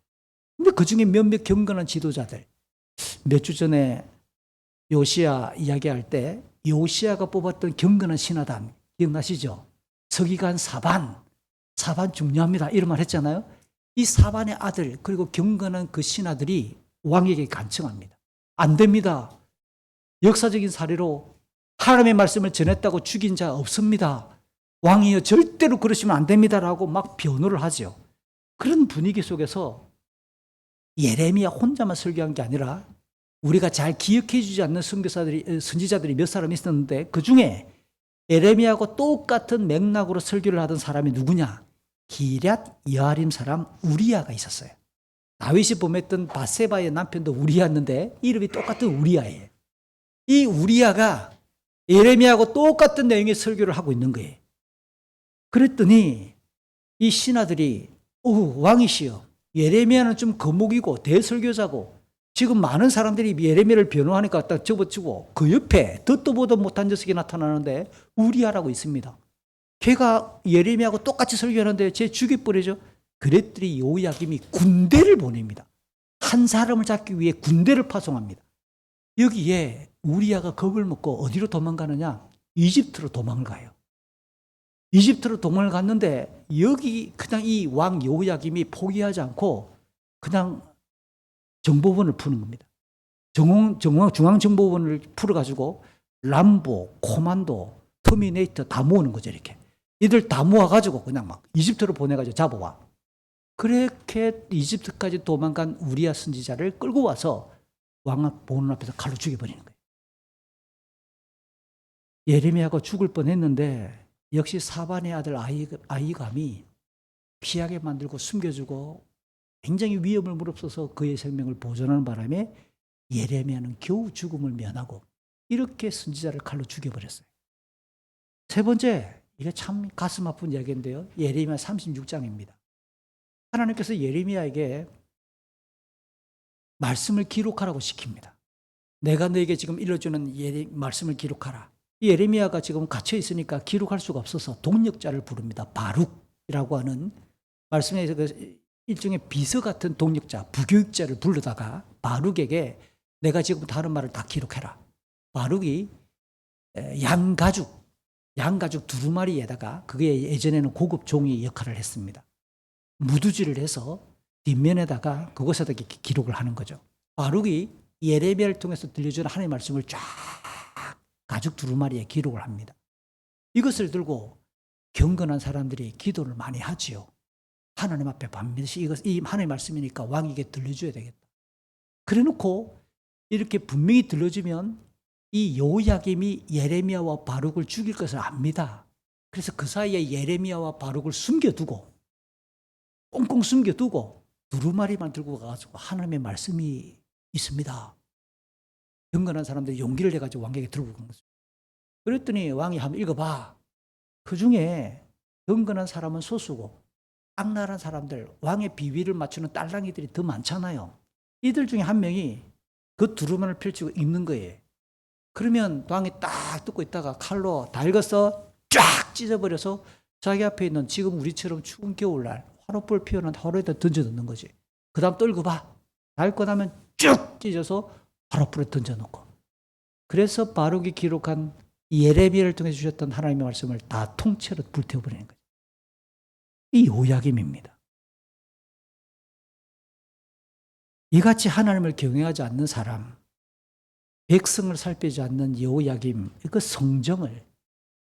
근데 그 중에 몇몇 경건한 지도자들, 몇 주 전에 요시야 이야기할 때 요시야가 뽑았던 경건한 신하단 기억나시죠? 서기관 사반 중요합니다. 이런 말 했잖아요. 이 사반의 아들 그리고 경건한 그 신하들이 왕에게 간청합니다. 안 됩니다. 역사적인 사례로 하나님의 말씀을 전했다고 죽인 자 없습니다. 왕이여 절대로 그러시면 안 됩니다라고 막 변호를 하죠. 그런 분위기 속에서 예레미야 혼자만 설교한 게 아니라 우리가 잘 기억해 주지 않는 선지자들이 몇 사람 있었는데 그 중에 예레미야하고 똑같은 맥락으로 설교를 하던 사람이 누구냐? 기럇 여아림 사람 우리야가 있었어요. 다윗이 보냈던 바세바의 남편도 우리야였는데 이름이 똑같은 우리야예요. 이 우리야가 예레미야하고 똑같은 내용의 설교를 하고 있는 거예요. 그랬더니 이 신하들이 왕이시여, 예레미야는 좀 거목이고 대설교자고 지금 많은 사람들이 예레미야를 변호하니까 딱 접어치고 그 옆에 듣도 보도 못한 녀석이 나타나는데 우리야라고 있습니다. 걔가 예레미야하고 똑같이 설교하는데 쟤 죽여버리죠. 그랬더니 여호야김이 군대를 보냅니다. 한 사람을 잡기 위해 군대를 파송합니다. 여기에 우리야가 겁을 먹고 어디로 도망가느냐? 이집트로 도망을 가요. 이집트로 도망을 갔는데 여기 그냥 이 왕 여호야김이 포기하지 않고 그냥 정보원을 푸는 겁니다. 중앙정보원을 풀어가지고 람보, 코만도, 터미네이터 다 모으는 거죠. 이렇게 이들 다 모아가지고 그냥 막 이집트로 보내가지고 잡아와. 그렇게 이집트까지 도망간 우리야 선지자를 끌고 와서 왕 보는 앞에서 칼로 죽여버리는 거예요. 예레미야가 죽을 뻔했는데 역시 사반의 아들 아이감이 피하게 만들고 숨겨주고 굉장히 위험을 무릅써서 그의 생명을 보존하는 바람에 예레미야는 겨우 죽음을 면하고 이렇게 선지자를 칼로 죽여버렸어요. 세 번째, 이게 참 가슴 아픈 이야기인데요. 예레미야 36장입니다. 하나님께서 예레미야에게 말씀을 기록하라고 시킵니다. 내가 너에게 지금 일러주는 말씀을 기록하라. 예레미야가 지금 갇혀 있으니까 기록할 수가 없어서 동력자를 부릅니다. 바룩이라고 하는 말씀에서 일종의 비서 같은 동력자, 부교육자를 불러다가 바룩에게 내가 지금부터 하는 말을 다 기록해라. 바룩이 양가죽 두루마리에다가 그게 예전에는 고급 종이 역할을 했습니다. 무두질을 해서 뒷면에다가 그것에다 기록을 하는 거죠. 바룩이 예레미야를 통해서 들려주는 하나님의 말씀을 쫙 가죽 두루마리에 기록을 합니다. 이것을 들고 경건한 사람들이 기도를 많이 하지요. 하나님 앞에 반드시 이 하나님의 말씀이니까 왕에게 들려줘야 되겠다. 그래 놓고 이렇게 분명히 들려주면 이 여호야김이 예레미야와 바룩을 죽일 것을 압니다. 그래서 그 사이에 예레미야와 바룩을 숨겨두고 꽁꽁 숨겨두고 두루마리만 들고 가가지고 하나님의 말씀이 있습니다. 경건한 사람들이 용기를 내가지고 왕에게 들고 간 거죠. 그랬더니 왕이 한번 읽어봐. 그 중에 경건한 사람은 소수고 악랄한 사람들, 왕의 비위를 맞추는 딸랑이들이 더 많잖아요. 이들 중에 한 명이 그 두루마리를 펼치고 읽는 거예요. 그러면 왕이 딱 듣고 있다가 칼로 다 읽었어? 쫙 찢어버려서 자기 앞에 있는 지금 우리처럼 추운 겨울날 화롯불 피우는 화로에다 던져놓는 거지. 그 다음 또 읽어봐. 다 읽고 나면 쭉 찢어서 화롯불에 던져놓고. 그래서 바룩이 기록한 이 예레미야를 통해 주셨던 하나님의 말씀을 다 통째로 불태워버리는 거예요. 이 요야김입니다. 이같이 하나님을 경외하지 않는 사람, 백성을 살피지 않는 여호야김, 그 성정을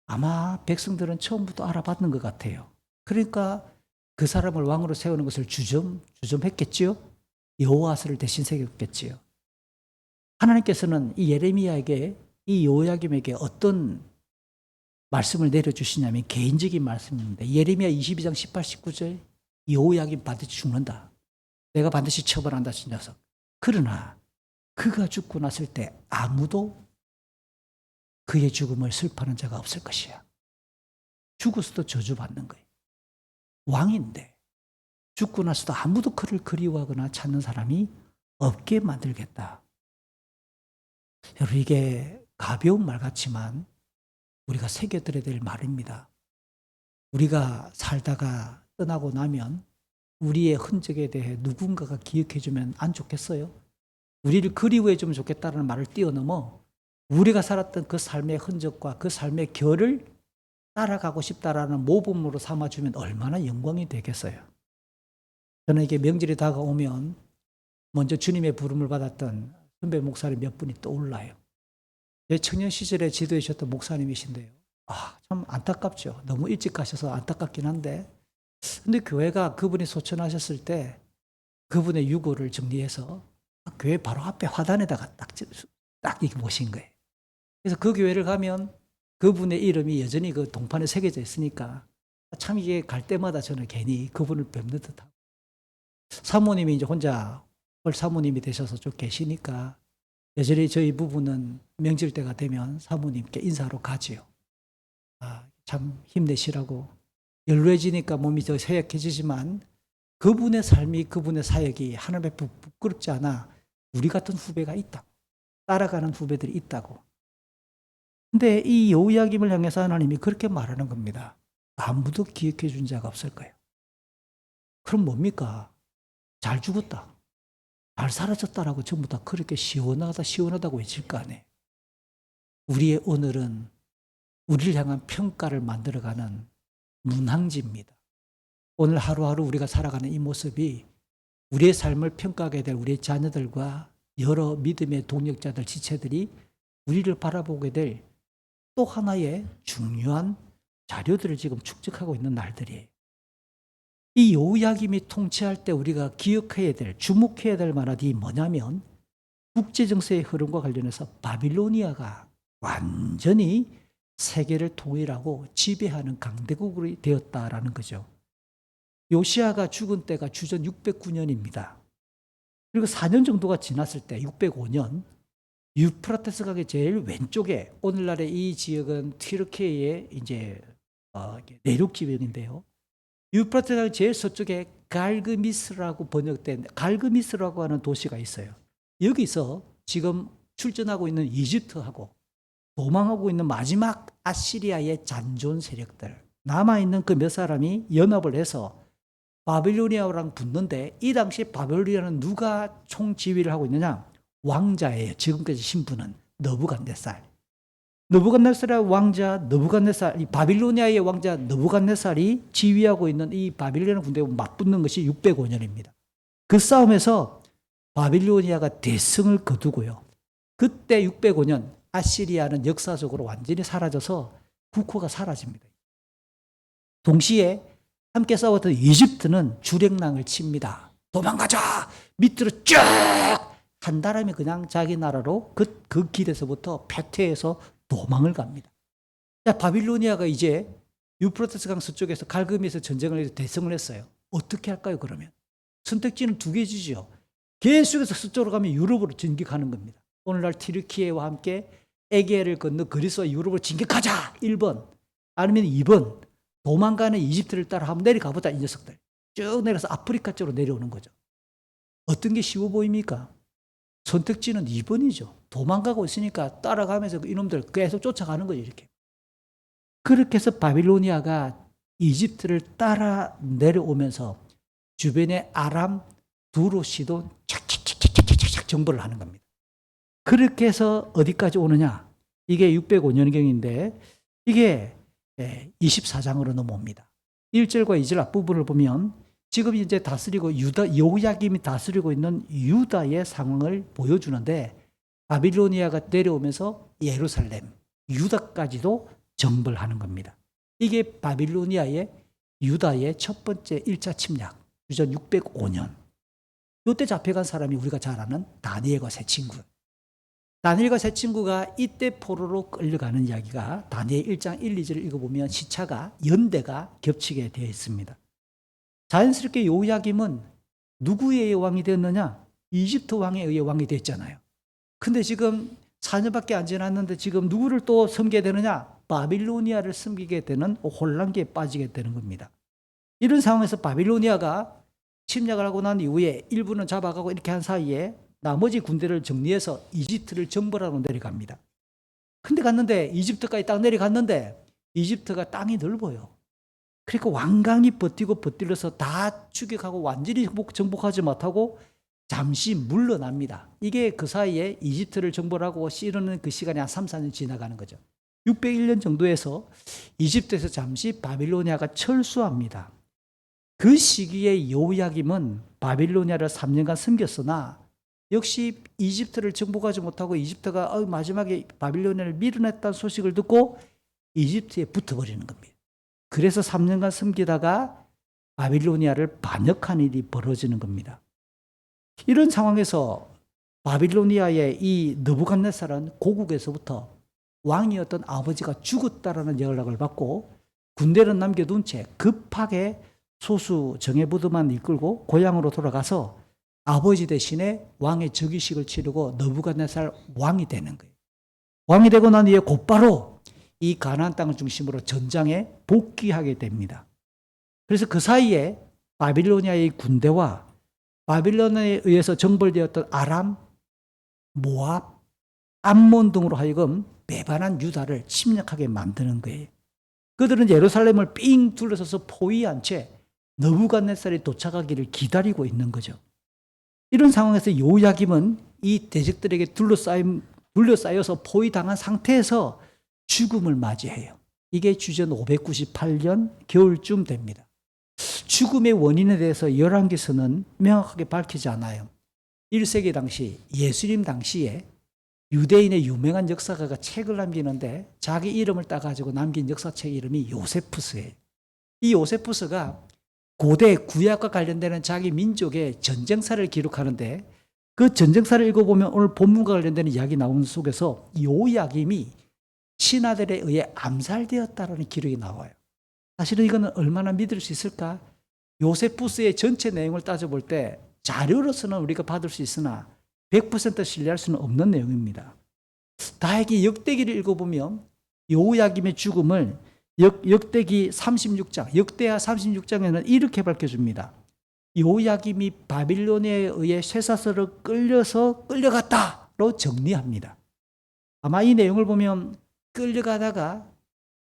아마 백성들은 처음부터 알아봤는 것 같아요. 그러니까 그 사람을 왕으로 세우는 것을 주점했겠지요. 여호와스를 대신 세웠겠지요. 하나님께서는 이 예레미야에게, 이 여호야김에게 어떤 말씀을 내려주시냐면 개인적인 말씀입니다. 예레미야 22장 18, 19절 여호야김 반드시 죽는다. 내가 반드시 처벌한다, 저 녀석. 그러나 그가 죽고 났을 때 아무도 그의 죽음을 슬퍼하는 자가 없을 것이야. 죽어서도 저주받는 거예요. 왕인데 죽고 나서도 아무도 그를 그리워하거나 찾는 사람이 없게 만들겠다. 여러분, 이게 가벼운 말 같지만 우리가 새겨들어야 될 말입니다. 우리가 살다가 떠나고 나면 우리의 흔적에 대해 누군가가 기억해주면 안 좋겠어요? 우리를 그리워해주면 좋겠다는 말을 뛰어넘어 우리가 살았던 그 삶의 흔적과 그 삶의 결을 따라가고 싶다라는 모범으로 삼아주면 얼마나 영광이 되겠어요. 저는 이게 명절이 다가오면 먼저 주님의 부름을 받았던 선배 목사님 몇 분이 떠올라요. 제 청년 시절에 지도해 주셨던 목사님이신데요. 참 안타깝죠. 너무 일찍 가셔서 안타깝긴 한데, 근데 교회가 그분이 소천하셨을 때 그분의 유고를 정리해서 교회 바로 앞에 화단에다가 딱 이렇게 모신 거예요. 그래서 그 교회를 가면 그분의 이름이 여전히 그 동판에 새겨져 있으니까 참 이게 갈 때마다 저는 괜히 그분을 뵙는 듯하고, 사모님이 이제 혼자 홀 사모님이 되셔서 좀 계시니까 여전히 저희 부부는 명절 때가 되면 사모님께 인사하러 가지요. 참 힘내시라고. 연로해지니까 몸이 더 쇠약해지지만 그분의 삶이, 그분의 사역이 하나님 앞에 부끄럽지 않아 우리 같은 후배가 있다. 따라가는 후배들이 있다고. 근데 이 여호야김을 향해서 하나님이 그렇게 말하는 겁니다. 아무도 기억해 준 자가 없을 거예요. 그럼 뭡니까? 잘 죽었다, 잘 사라졌다라고 전부 다 그렇게 시원하다고 외칠 거 아니에요. 우리의 오늘은 우리를 향한 평가를 만들어가는 문항지입니다. 오늘 하루하루 우리가 살아가는 이 모습이 우리의 삶을 평가하게 될 우리의 자녀들과 여러 믿음의 동력자들, 지체들이 우리를 바라보게 될 또 하나의 중요한 자료들을 지금 축적하고 있는 날들이에요. 이 여호야김이 통치할 때 우리가 기억해야 될, 주목해야 될 만한 뭐냐면 국제정세의 흐름과 관련해서 바빌로니아가 완전히 세계를 통일하고 지배하는 강대국이 되었다라는 거죠. 요시아가 죽은 때가 주전 609년입니다. 그리고 4년 정도가 지났을 때 605년 유프라테스 강의 제일 왼쪽에, 오늘날의 이 지역은 튀르키예의 이제 내륙 지역인데요. 유프라테스 강의 제일 서쪽에 갈그미스라고 번역된 갈그미스라고 하는 도시가 있어요. 여기서 지금 출전하고 있는 이집트하고 도망하고 있는 마지막 아시리아의 잔존 세력들, 남아있는 그 몇 사람이 연합을 해서 바빌로니아랑 붙는데, 이 당시 바빌로니아는 누가 총지휘를 하고 있느냐? 왕자예요. 지금까지 신분은 느부갓네살. 느부갓네살의 왕자 느부갓네살, 이 바빌로니아의 왕자 느부갓네살이 지휘하고 있는 이 바빌로니아 군대와 맞붙는 것이 605년입니다. 그 싸움에서 바빌로니아가 대승을 거두고요. 그때 605년 아시리아는 역사적으로 완전히 사라져서 국호가 사라집니다. 동시에 함께 싸웠던 이집트는 주랭랑을 칩니다. 도망가자! 밑으로 쭉! 한다람이 그냥 자기 나라로 그 길에서부터 패퇴해서 도망을 갑니다. 자, 바빌로니아가 이제 유프라테스 강 서쪽에서 갈그미에서 전쟁을 해서 대승을 했어요. 어떻게 할까요, 그러면? 선택지는 두 개지죠. 계속해서 서쪽으로 가면 유럽으로 진격하는 겁니다. 오늘날 튀르키예와 함께 에게를 건너 그리스와 유럽으로 진격하자! 1번. 아니면 2번. 도망가는 이집트를 따라 한번 내려가보자, 이 녀석들. 쭉 내려서 아프리카 쪽으로 내려오는 거죠. 어떤 게 쉬워 보입니까? 선택지는 2번이죠. 도망가고 있으니까 따라가면서 이놈들 계속 쫓아가는 거죠, 이렇게. 그렇게 해서 바빌로니아가 이집트를 따라 내려오면서 주변의 아람, 두로시도 착착착착착착 정벌을 하는 겁니다. 그렇게 해서 어디까지 오느냐? 이게 605년경인데 이게 24장으로 넘어옵니다. 1절과 2절 앞부분을 보면 지금 이제 다스리고 여호야김이 다스리고 있는 유다의 상황을 보여주는데 바빌로니아가 내려오면서 예루살렘, 유다까지도 정벌하는 겁니다. 이게 바빌로니아의 유다의 첫 번째 1차 침략, 주전 605년. 이때 잡혀간 사람이 우리가 잘 아는 다니엘과 세 친구. 다니엘과 세 친구가 이때 포로로 끌려가는 이야기가 다니엘 1장 1, 2절을 읽어보면 시차가 연대가 겹치게 되어 있습니다. 자연스럽게 요야김은 누구의 왕이 되었느냐? 이집트 왕에 의해 왕이 됐잖아요. 근데 지금 4년밖에 안 지났는데 지금 누구를 또 섬기게 되느냐? 바빌로니아를 섬기게 되는 혼란기에 빠지게 되는 겁니다. 이런 상황에서 바빌로니아가 침략을 하고 난 이후에 일부는 잡아가고 이렇게 한 사이에 나머지 군대를 정리해서 이집트를 정벌하러 내려갑니다. 근데 갔는데 이집트까지 딱 내려갔는데 이집트가 땅이 넓어요. 그러니까 완강히 버티고 버틸러서 다 추격하고 완전히 정복하지 못하고 잠시 물러납니다. 이게 그 사이에 이집트를 정벌하고 씨르는 그 시간이 한 3, 4년 지나가는 거죠. 601년 정도에서 이집트에서 잠시 바빌로니아가 철수합니다. 그 시기에 여호야김은 바빌로니아를 3년간 섬겼으나 역시 이집트를 정복하지 못하고 이집트가 마지막에 바빌로니아를 밀어냈다는 소식을 듣고 이집트에 붙어버리는 겁니다. 그래서 3년간 섬기다가 바빌로니아를 반역한 일이 벌어지는 겁니다. 이런 상황에서 바빌로니아의 이 느부갓네살은 고국에서부터 왕이었던 아버지가 죽었다라는 연락을 받고 군대를 남겨둔 채 급하게 소수 정예부두만 이끌고 고향으로 돌아가서 아버지 대신에 왕의 즉위식을 치르고 느부갓네살 왕이 되는 거예요. 왕이 되고 난 이후에 곧바로 이 가나안 땅을 중심으로 전장에 복귀하게 됩니다. 그래서 그 사이에 바빌로니아의 군대와 바빌론에 의해서 정벌되었던 아람, 모압, 암몬 등으로 하여금 배반한 유다를 침략하게 만드는 거예요. 그들은 예루살렘을 삥 둘러서서 포위한 채 느부갓네살이 도착하기를 기다리고 있는 거죠. 이런 상황에서 요야김은 이 대적들에게 둘러싸여서 포위당한 상태에서 죽음을 맞이해요. 이게 주전 598년 겨울쯤 됩니다. 죽음의 원인에 대해서 열왕기서는 명확하게 밝히지 않아요. 1세기 당시 예수님 당시에 유대인의 유명한 역사가가 책을 남기는데 자기 이름을 따가지고 남긴 역사책 이름이 요세푸스예요. 이 요세푸스가 고대 구약과 관련되는 자기 민족의 전쟁사를 기록하는데 그 전쟁사를 읽어보면 오늘 본문과 관련되는 이야기 나오는 속에서 요야김이 신하들에 의해 암살되었다라는 기록이 나와요. 사실은 이거는 얼마나 믿을 수 있을까? 요세푸스의 전체 내용을 따져볼 때 자료로서는 우리가 받을 수 있으나 100% 신뢰할 수는 없는 내용입니다. 다행히 역대기를 읽어보면 요야김의 죽음을 역대기 36장, 역대하 36장에는 이렇게 밝혀줍니다. 요야김이 바빌로니아에 의해 쇠사슬을 끌려서 끌려갔다로 정리합니다. 아마 이 내용을 보면 끌려가다가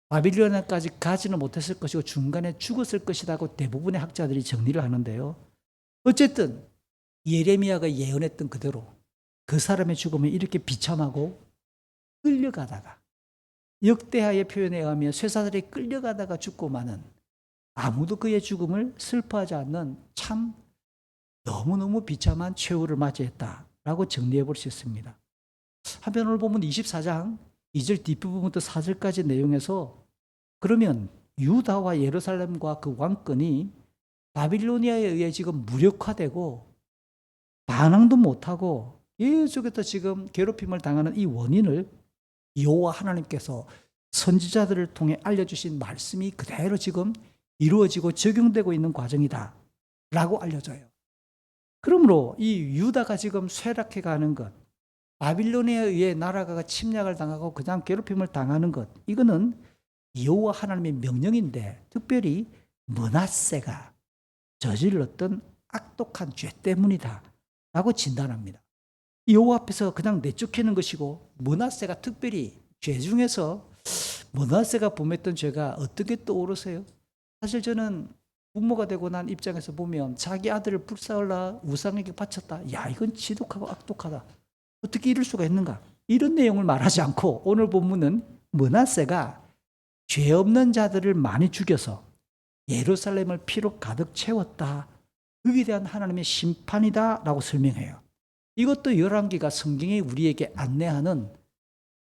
바빌로니아까지 가지는 못했을 것이고 중간에 죽었을 것이라고 대부분의 학자들이 정리를 하는데요. 어쨌든 예레미야가 예언했던 그대로 그 사람의 죽음은 이렇게 비참하고 끌려가다가 역대하의 표현에 의하면 쇠사슬에 끌려가다가 죽고 마는 아무도 그의 죽음을 슬퍼하지 않는 참 너무너무 비참한 최후를 맞이했다라고 정리해 볼 수 있습니다. 한편 오늘 보면 24장 2절 뒷부분부터 4절까지 내용에서 그러면 유다와 예루살렘과 그 왕권이 바빌로니아에 의해 지금 무력화되고 반항도 못하고 계속해서 지금 괴롭힘을 당하는 이 원인을 여호와 하나님께서 선지자들을 통해 알려주신 말씀이 그대로 지금 이루어지고 적용되고 있는 과정이다 라고 알려져요. 그러므로 이 유다가 지금 쇠락해가는 것, 바빌로니아에 의해 나라가 침략을 당하고 그냥 괴롭힘을 당하는 것, 이거는 여호와 하나님의 명령인데 특별히 므낫세가 저질렀던 악독한 죄 때문이다 라고 진단합니다. 여호와 앞에서 그냥 내쫓기는 것이고 므낫세가 특별히 죄 중에서 므낫세가 범했던 죄가 어떻게 떠오르세요? 사실 저는 부모가 되고 난 입장에서 보면 자기 아들을 불살라 우상에게 바쳤다. 야, 이건 지독하고 악독하다. 어떻게 이럴 수가 있는가? 이런 내용을 말하지 않고 오늘 본문은 므낫세가 죄 없는 자들을 많이 죽여서 예루살렘을 피로 가득 채웠다. 거기에 대한 하나님의 심판이다라고 설명해요. 이것도 열왕기가 성경이 우리에게 안내하는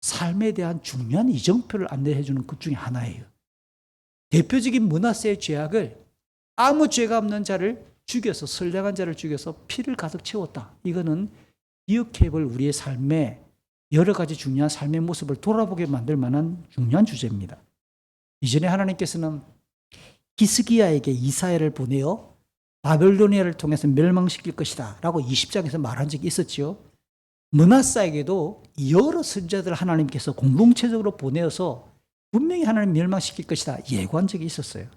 삶에 대한 중요한 이정표를 안내해 주는 것 중에 하나예요. 대표적인 므낫세의 죄악을 아무 죄가 없는 자를 죽여서 선량한 자를 죽여서 피를 가득 채웠다. 이거는 기억해 볼 우리의 삶에 여러 가지 중요한 삶의 모습을 돌아보게 만들 만한 중요한 주제입니다. 이전에 하나님께서는 히스기야에게 이사야를 보내어 바벨로니아를 통해서 멸망시킬 것이다 라고 20장에서 말한 적이 있었죠. 므낫세에게도 여러 선지자들 하나님께서 공동체적으로 보내어서 분명히 하나님 멸망시킬 것이다 예고한 적이 있었어요.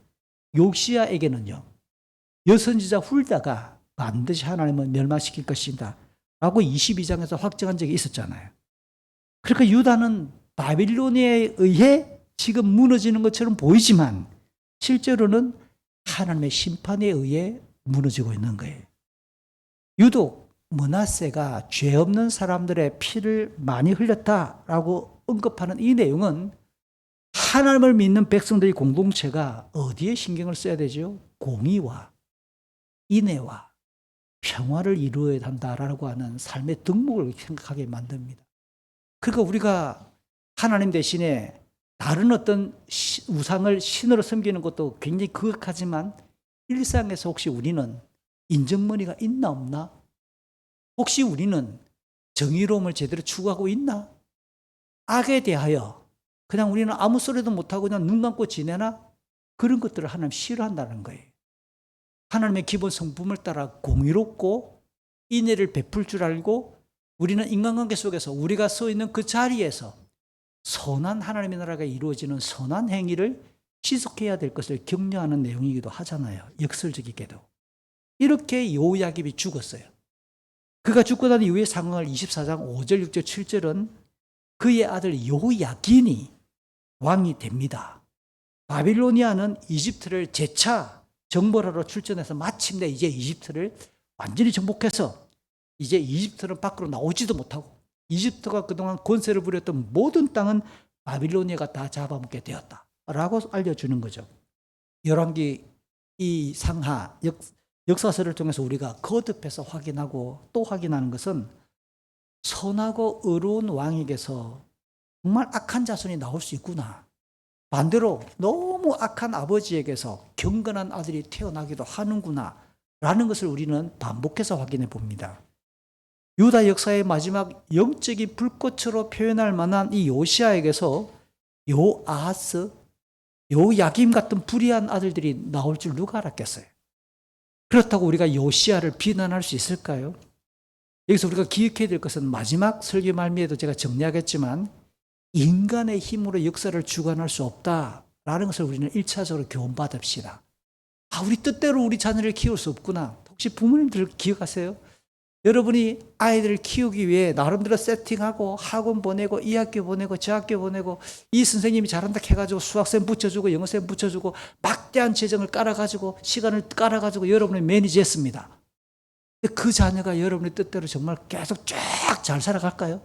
요시야에게는요, 여선지자 훌다가 반드시 하나님은 멸망시킬 것이다 라고 22장에서 확정한 적이 있었잖아요. 그러니까 유다는 바빌로니아에 의해 지금 무너지는 것처럼 보이지만 실제로는 하나님의 심판에 의해 무너지고 있는 거예요. 유독 므낫세가 죄 없는 사람들의 피를 많이 흘렸다라고 언급하는 이 내용은 하나님을 믿는 백성들의 공동체가 어디에 신경을 써야 되죠? 공의와 인애와 평화를 이루어야 한다라고 하는 삶의 덕목을 생각하게 만듭니다. 그러니까 우리가 하나님 대신에 다른 어떤 우상을 신으로 섬기는 것도 굉장히 거룩하지만 일상에서 혹시 우리는 인정머리가 있나 없나? 혹시 우리는 정의로움을 제대로 추구하고 있나? 악에 대하여 그냥 우리는 아무 소리도 못하고 그냥 눈 감고 지내나? 그런 것들을 하나님 싫어한다는 거예요. 하나님의 기본 성품을 따라 공의롭고 인애를 베풀 줄 알고 우리는 인간관계 속에서 우리가 서 있는 그 자리에서 선한 하나님의 나라가 이루어지는 선한 행위를 지속해야 될 것을 격려하는 내용이기도 하잖아요. 역설적이게도. 이렇게 요야깁이 죽었어요. 그가 죽고 난 이후의 상황을 24장 5절, 6절, 7절은 그의 아들 요야긴이 왕이 됩니다. 바빌로니아는 이집트를 재차 정벌하러 출전해서 마침내 이제 이집트를 완전히 정복해서 이제 이집트는 밖으로 나오지도 못하고 이집트가 그동안 권세를 부렸던 모든 땅은 바빌로니아가 다 잡아먹게 되었다라고 알려주는 거죠. 열왕기 이 상하 역사서를 통해서 우리가 거듭해서 확인하고 또 확인하는 것은 선하고 의로운 왕에게서 정말 악한 자손이 나올 수 있구나. 반대로 너무 악한 아버지에게서 경건한 아들이 태어나기도 하는구나 라는 것을 우리는 반복해서 확인해 봅니다. 유다 역사의 마지막 영적인 불꽃으로 표현할 만한 이 요시아에게서 요아하스, 요야김 같은 불의한 아들들이 나올 줄 누가 알았겠어요? 그렇다고 우리가 요시아를 비난할 수 있을까요? 여기서 우리가 기억해야 될 것은 마지막 설교 말미에도 제가 정리하겠지만 인간의 힘으로 역사를 주관할 수 없다라는 것을 우리는 1차적으로 교훈받읍시다. 우리 뜻대로 우리 자녀를 키울 수 없구나. 혹시 부모님들 기억하세요? 여러분이 아이들을 키우기 위해 나름대로 세팅하고 학원 보내고 이 학교 보내고 저 학교 보내고 이 선생님이 잘한다 해가지고 수학쌤 붙여주고 영어쌤 붙여주고 막대한 재정을 깔아가지고 시간을 깔아가지고 여러분이 매니지했습니다. 그 자녀가 여러분의 뜻대로 정말 계속 쫙 잘 살아갈까요?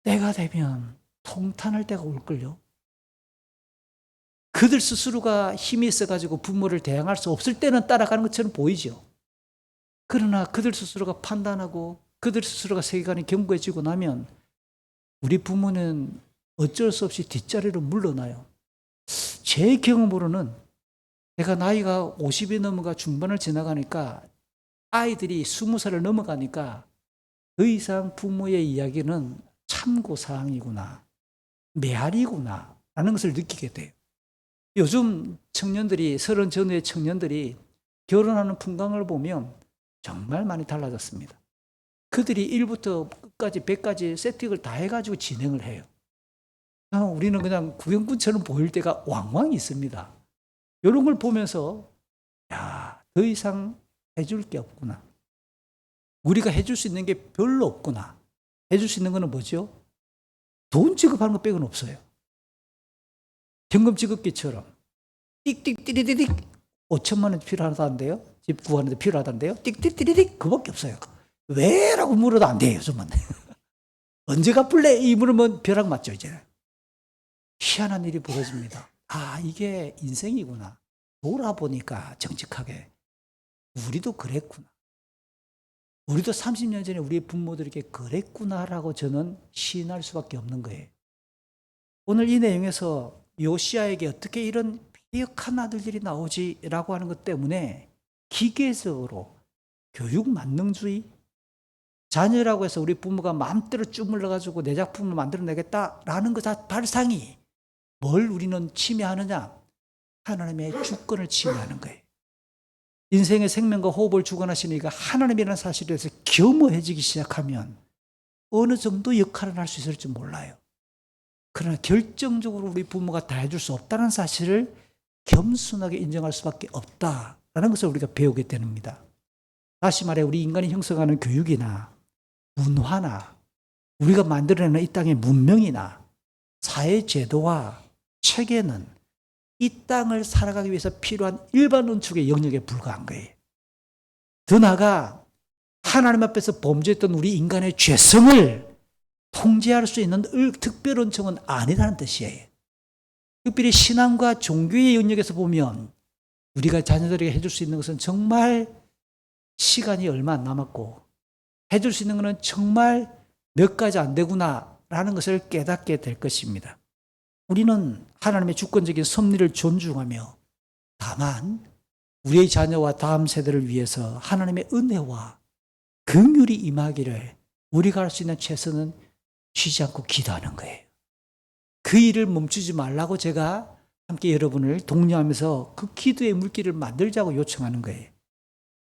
때가 되면 통탄할 때가 올걸요. 그들 스스로가 힘이 있어가지고 부모를 대항할 수 없을 때는 따라가는 것처럼 보이죠. 그러나 그들 스스로가 판단하고 그들 스스로가 세계관이 견고해지고 나면 우리 부모는 어쩔 수 없이 뒷자리로 물러나요. 제 경험으로는 제가 나이가 50이 넘어가 중반을 지나가니까 아이들이 20살을 넘어가니까 더 이상 부모의 이야기는 참고사항이구나, 메아리구나 라는 것을 느끼게 돼요. 요즘 청년들이 30 전후의 청년들이 결혼하는 풍광을 보면 정말 많이 달라졌습니다. 그들이 1부터 끝까지 100까지 세팅을 다 해가지고 진행을 해요. 우리는 그냥 구경꾼처럼 보일 때가 왕왕 있습니다. 이런 걸 보면서 더 이상 해줄 게 없구나. 우리가 해줄 수 있는 게 별로 없구나. 해줄 수 있는 거는 뭐죠? 돈 지급하는 거 빼고는 없어요. 현금 지급기처럼 띡띡 5천만 원 필요하다는데요. 집 구하는데 필요하다는데요. 띡띡 그밖에 없어요. 왜? 라고 물어도 안 돼요. 요즘은. 언제 갚을래? 이 물으면 벼락 맞죠, 이제. 희한한 일이 벌어집니다. 아, 이게 인생이구나. 돌아보니까 정직하게 우리도 그랬구나. 우리도 30년 전에 우리 부모들에게 그랬구나라고 저는 시인할 수밖에 없는 거예요. 오늘 이 내용에서 요시야에게 어떻게 이런 패역한 아들들이 나오지라고 하는 것 때문에 기계적으로 교육 만능주의, 자녀라고 해서 우리 부모가 마음대로 주물러가지고 내 작품을 만들어내겠다라는 것 발상이 뭘 우리는 침해하느냐? 하나님의 주권을 침해하는 거예요. 인생의 생명과 호흡을 주관하시니까 하나님이라는 사실에 대해서 겸허해지기 시작하면 어느 정도 역할을 할 수 있을지 몰라요. 그러나 결정적으로 우리 부모가 다 해줄 수 없다는 사실을 겸손하게 인정할 수밖에 없다라는 것을 우리가 배우게 됩니다. 다시 말해 우리 인간이 형성하는 교육이나 문화나 우리가 만들어내는 이 땅의 문명이나 사회 제도와 체계는 이 땅을 살아가기 위해서 필요한 일반 은축의 영역에 불과한 거예요. 더 나아가 하나님 앞에서 범죄했던 우리 인간의 죄성을 통제할 수 있는 특별 은총은 아니라는 뜻이에요. 특별히 신앙과 종교의 영역에서 보면 우리가 자녀들에게 해줄 수 있는 것은 정말 시간이 얼마 안 남았고 해줄 수 있는 것은 정말 몇 가지 안 되구나라는 것을 깨닫게 될 것입니다. 우리는 하나님의 주권적인 섭리를 존중하며 다만 우리의 자녀와 다음 세대를 위해서 하나님의 은혜와 긍휼이 임하기를 우리가 할 수 있는 최선은 쉬지 않고 기도하는 거예요. 그 일을 멈추지 말라고 제가 함께 여러분을 독려하면서 그 기도의 물길을 만들자고 요청하는 거예요.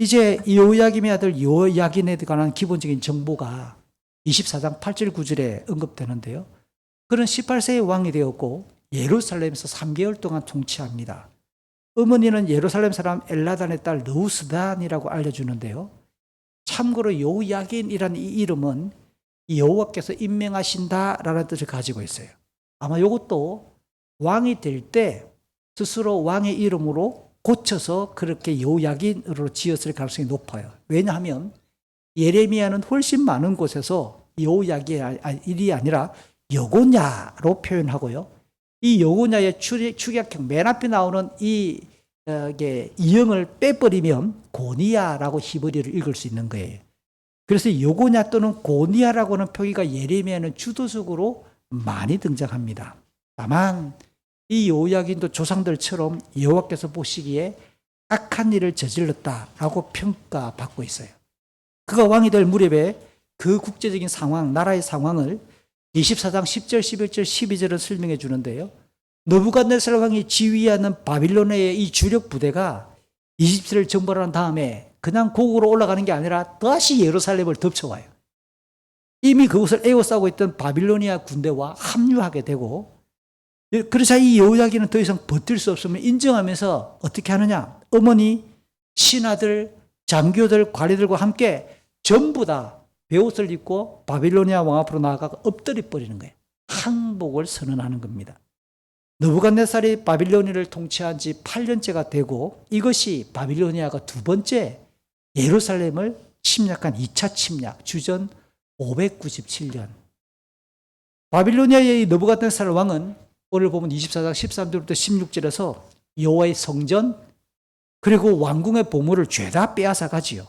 이제 요야김의 아들 요야긴에 관한 기본적인 정보가 24장 8절 9절에 언급되는데요. 그는 18세의 왕이 되었고 예루살렘에서 3개월 동안 통치합니다. 어머니는 예루살렘 사람 엘라단의 딸 느우스단이라고 알려주는데요. 참고로 요야긴이라는 이 이름은 여호와께서 임명하신다라는 뜻을 가지고 있어요. 아마 이것도 왕이 될 때 스스로 왕의 이름으로 고쳐서 그렇게 요야긴으로 지었을 가능성이 높아요. 왜냐하면 예레미야는 훨씬 많은 곳에서 요야긴이 아니라 여고냐로 표현하고요. 이 여고냐의 축약형 맨 앞에 나오는 이 이형을 빼버리면 고니야라고 히브리를 읽을 수 있는 거예요. 그래서 여고냐 또는 고니야라고 하는 표기가 예레미야는 주도적으로 많이 등장합니다. 다만 이 요야긴도 조상들처럼 여호와께서 보시기에 악한 일을 저질렀다라고 평가받고 있어요. 그가 왕이 될 무렵에 그 국제적인 상황, 나라의 상황을 24장 10절, 11절, 12절을 설명해 주는데요. 느부갓네살 왕이 지휘하는 바빌론의 이 주력 부대가 이집트를 정벌한 다음에 그냥 고국으로 올라가는 게 아니라 다시 예루살렘을 덮쳐와요. 이미 그곳을 에워싸고 있던 바빌로니아 군대와 합류하게 되고, 그래서 이 여호야긴은 더 이상 버틸 수 없으면 인정하면서 어떻게 하느냐? 어머니, 신하들, 장교들, 관리들과 함께 전부 다 베옷을 입고 바빌로니아 왕 앞으로 나아가 엎드려 버리는 거예요. 항복을 선언하는 겁니다. 느부갓네살이 바빌로니아를 통치한 지 8년째가 되고 이것이 바빌로니아가 두 번째 예루살렘을 침략한 2차 침략, 주전 597년. 바빌로니아의 느부갓네살 왕은 오늘 보면 24장 13절부터 16절에서 여호와의 성전 그리고 왕궁의 보물을 죄다 빼앗아 가지요.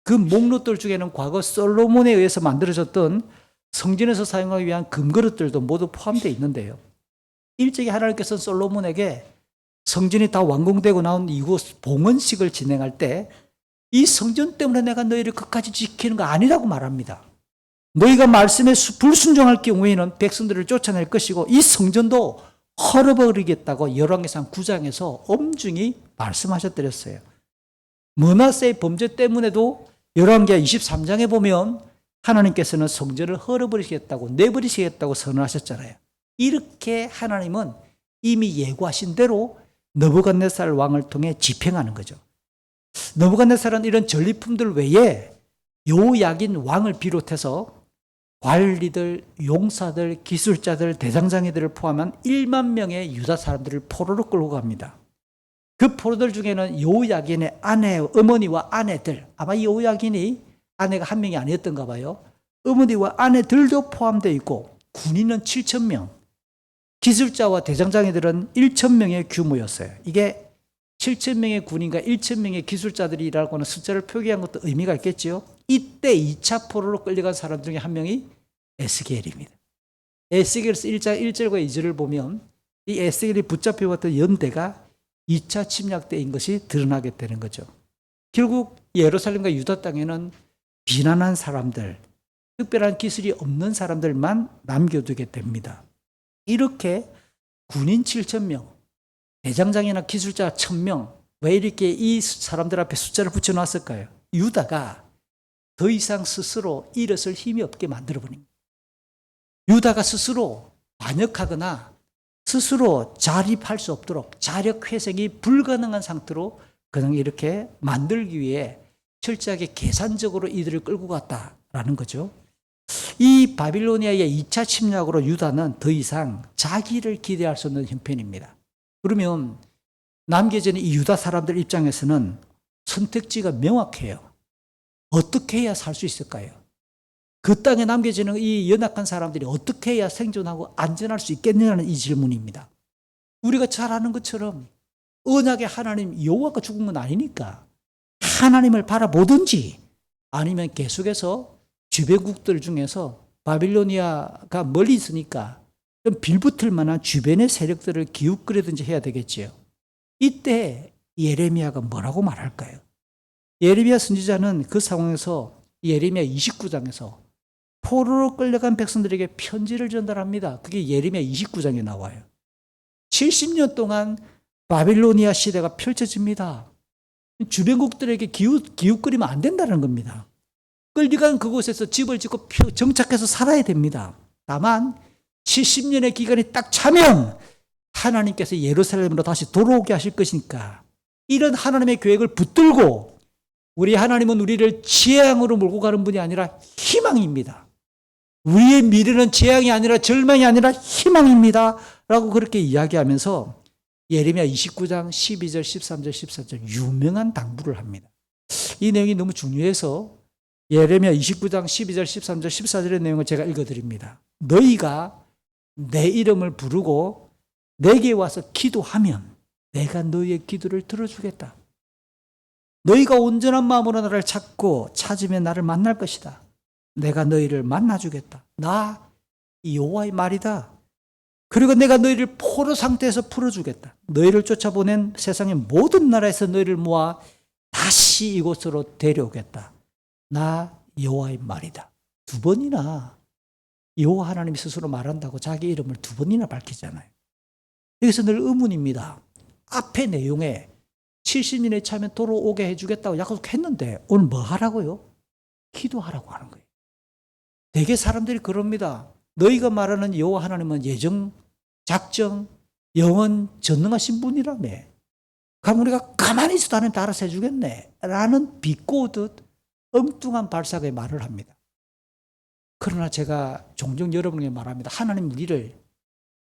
그 목록들 중에는 과거 솔로몬에 의해서 만들어졌던 성전에서 사용하기 위한 금그릇들도 모두 포함되어 있는데요. 일찍이 하나님께서 솔로몬에게 성전이 다 완공되고 나온 이후 봉헌식을 진행할 때 이 성전 때문에 내가 너희를 끝까지 지키는 거 아니라고 말합니다. 너희가 말씀에 불순종할 경우에는 백성들을 쫓아낼 것이고 이 성전도 헐어버리겠다고 열왕기상 9장에서 엄중히 말씀하셨더랬어요. 므낫세의 범죄 때문에도 열왕기하 23장에 보면 하나님께서는 성전을 헐어버리시겠다고 내버리시겠다고 선언하셨잖아요. 이렇게 하나님은 이미 예고하신 대로 느부갓네살 왕을 통해 집행하는 거죠. 느부갓네살은 이런 전리품들 외에 요야긴 왕을 비롯해서 관리들, 용사들, 기술자들, 대장장이들을 포함한 1만 명의 유다 사람들을 포로로 끌고 갑니다. 그 포로들 중에는 요야긴의 아내, 어머니와 아내들, 아마 요야긴이 아내가 한 명이 아니었던가 봐요. 어머니와 아내들도 포함되어 있고 군인은 7,000명, 기술자와 대장장이들은 1,000명의 규모였어요. 이게 7,000명의 군인과 1,000명의 기술자들이라고 하는 숫자를 표기한 것도 의미가 있겠죠. 이때 2차 포로로 끌려간 사람 중에 한 명이 에스겔입니다. 에스겔에서 1장 1절과 2절을 보면 이 에스겔이 붙잡혀왔던 연대가 2차 침략 때인 것이 드러나게 되는 거죠. 결국 예루살렘과 유다 땅에는 비난한 사람들, 특별한 기술이 없는 사람들만 남겨두게 됩니다. 이렇게 군인 7,000명, 대장장이나 기술자 1,000명, 왜 이렇게 이 사람들 앞에 숫자를 붙여놨을까요? 유다가 더 이상 스스로 일어설 힘이 없게 만들어버립니다. 유다가 스스로 반역하거나 스스로 자립할 수 없도록 자력 회생이 불가능한 상태로 그냥 이렇게 만들기 위해 철저하게 계산적으로 이들을 끌고 갔다라는 거죠. 이 바빌로니아의 2차 침략으로 유다는 더 이상 자기를 기대할 수 없는 형편입니다. 그러면 남겨진 이 유다 사람들 입장에서는 선택지가 명확해요. 어떻게 해야 살 수 있을까요? 그 땅에 남겨지는 이 연약한 사람들이 어떻게 해야 생존하고 안전할 수 있겠느냐는 이 질문입니다. 우리가 잘 아는 것처럼 언약의 하나님 여호와가 죽은 건 아니니까 하나님을 바라보든지 아니면 계속해서 주변국들 중에서 바빌로니아가 멀리 있으니까 좀 빌붙을 만한 주변의 세력들을 기웃거리든지 해야 되겠지요. 이때 예레미야가 뭐라고 말할까요? 예레미야 선지자는 그 상황에서 예레미야 29장에서 포로로 끌려간 백성들에게 편지를 전달합니다. 그게 예레미야 29장에 나와요. 70년 동안 바빌로니아 시대가 펼쳐집니다. 주변국들에게 기웃거리면 안 된다는 겁니다. 끌려간 그곳에서 집을 짓고 정착해서 살아야 됩니다. 다만 70년의 기간이 딱 차면 하나님께서 예루살렘으로 다시 돌아오게 하실 것이니까 이런 하나님의 계획을 붙들고 우리 하나님은 우리를 재앙으로 몰고 가는 분이 아니라 희망입니다. 우리의 미래는 재앙이 아니라 절망이 아니라 희망입니다. 라고 그렇게 이야기하면서 예레미야 29장 12절, 13절, 14절 유명한 당부를 합니다. 이 내용이 너무 중요해서 예레미야 29장 12절, 13절, 14절의 내용을 제가 읽어드립니다. 너희가 내 이름을 부르고 내게 와서 기도하면 내가 너희의 기도를 들어주겠다. 너희가 온전한 마음으로 나를 찾고 찾으면 나를 만날 것이다. 내가 너희를 만나주겠다. 나 여호와의 말이다. 그리고 내가 너희를 포로 상태에서 풀어주겠다. 너희를 쫓아보낸 세상의 모든 나라에서 너희를 모아 다시 이곳으로 데려오겠다. 나 여호와의 말이다. 두 번이나 여호와 하나님이 스스로 말한다고 자기 이름을 두 번이나 밝히잖아요. 여기서 늘 의문입니다. 앞의 내용에 70년에 차면 돌아오게 해주겠다고 약속했는데 오늘 뭐 하라고요? 기도하라고 하는 거예요. 대개 사람들이 그럽니다. 너희가 말하는 여호와 하나님은 예정, 작정, 영원, 전능하신 분이라며. 그럼 우리가 가만히 있어도 하나님 다 알아서 해주겠네 라는 비꼬듯 엉뚱한 발상의 말을 합니다. 그러나 제가 종종 여러분에게 말합니다. 하나님 우리를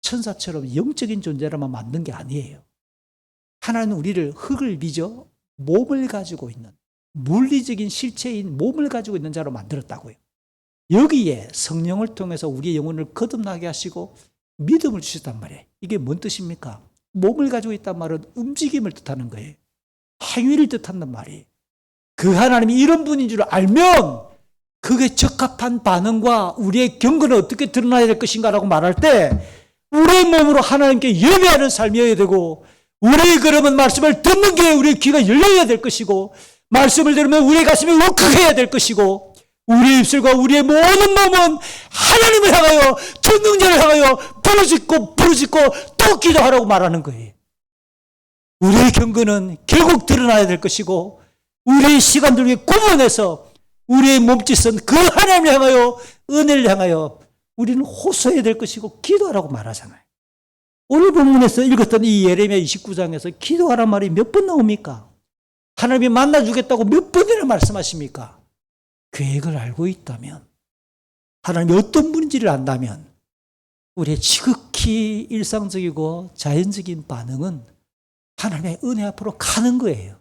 천사처럼 영적인 존재로만 만든 게 아니에요. 하나님은 우리를 흙을 빚어 몸을 가지고 있는 물리적인 실체인 몸을 가지고 있는 자로 만들었다고요. 여기에 성령을 통해서 우리의 영혼을 거듭나게 하시고 믿음을 주셨단 말이에요. 이게 뭔 뜻입니까? 몸을 가지고 있단 말은 움직임을 뜻하는 거예요. 행위를 뜻한단 말이에요. 그 하나님이 이런 분인 줄 알면 그게 적합한 반응과 우리의 경건은 어떻게 드러나야 될 것인가라고 말할 때 우리의 몸으로 하나님께 예배하는 삶이어야 되고 우리의 그러면 말씀을 듣는 게 우리의 귀가 열려야 될 것이고 말씀을 들으면 우리의 가슴이 울컥해야 될 것이고 우리의 입술과 우리의 모든 몸은 하나님을 향하여 전능자를 향하여 부르짖고 또 기도하라고 말하는 거예요. 우리의 경건은 결국 드러나야 될 것이고 우리의 시간들 위해 구분해서 우리의 몸짓은 그 하나님을 향하여 은혜를 향하여 우리는 호소해야 될 것이고 기도하라고 말하잖아요. 오늘 본문에서 읽었던 이 예레미야 29장에서 기도하란 말이 몇 번 나옵니까? 하나님이 만나주겠다고 몇 번이나 말씀하십니까? 계획을 알고 있다면, 하나님이 어떤 분인지를 안다면 우리의 지극히 일상적이고 자연적인 반응은 하나님의 은혜 앞으로 가는 거예요.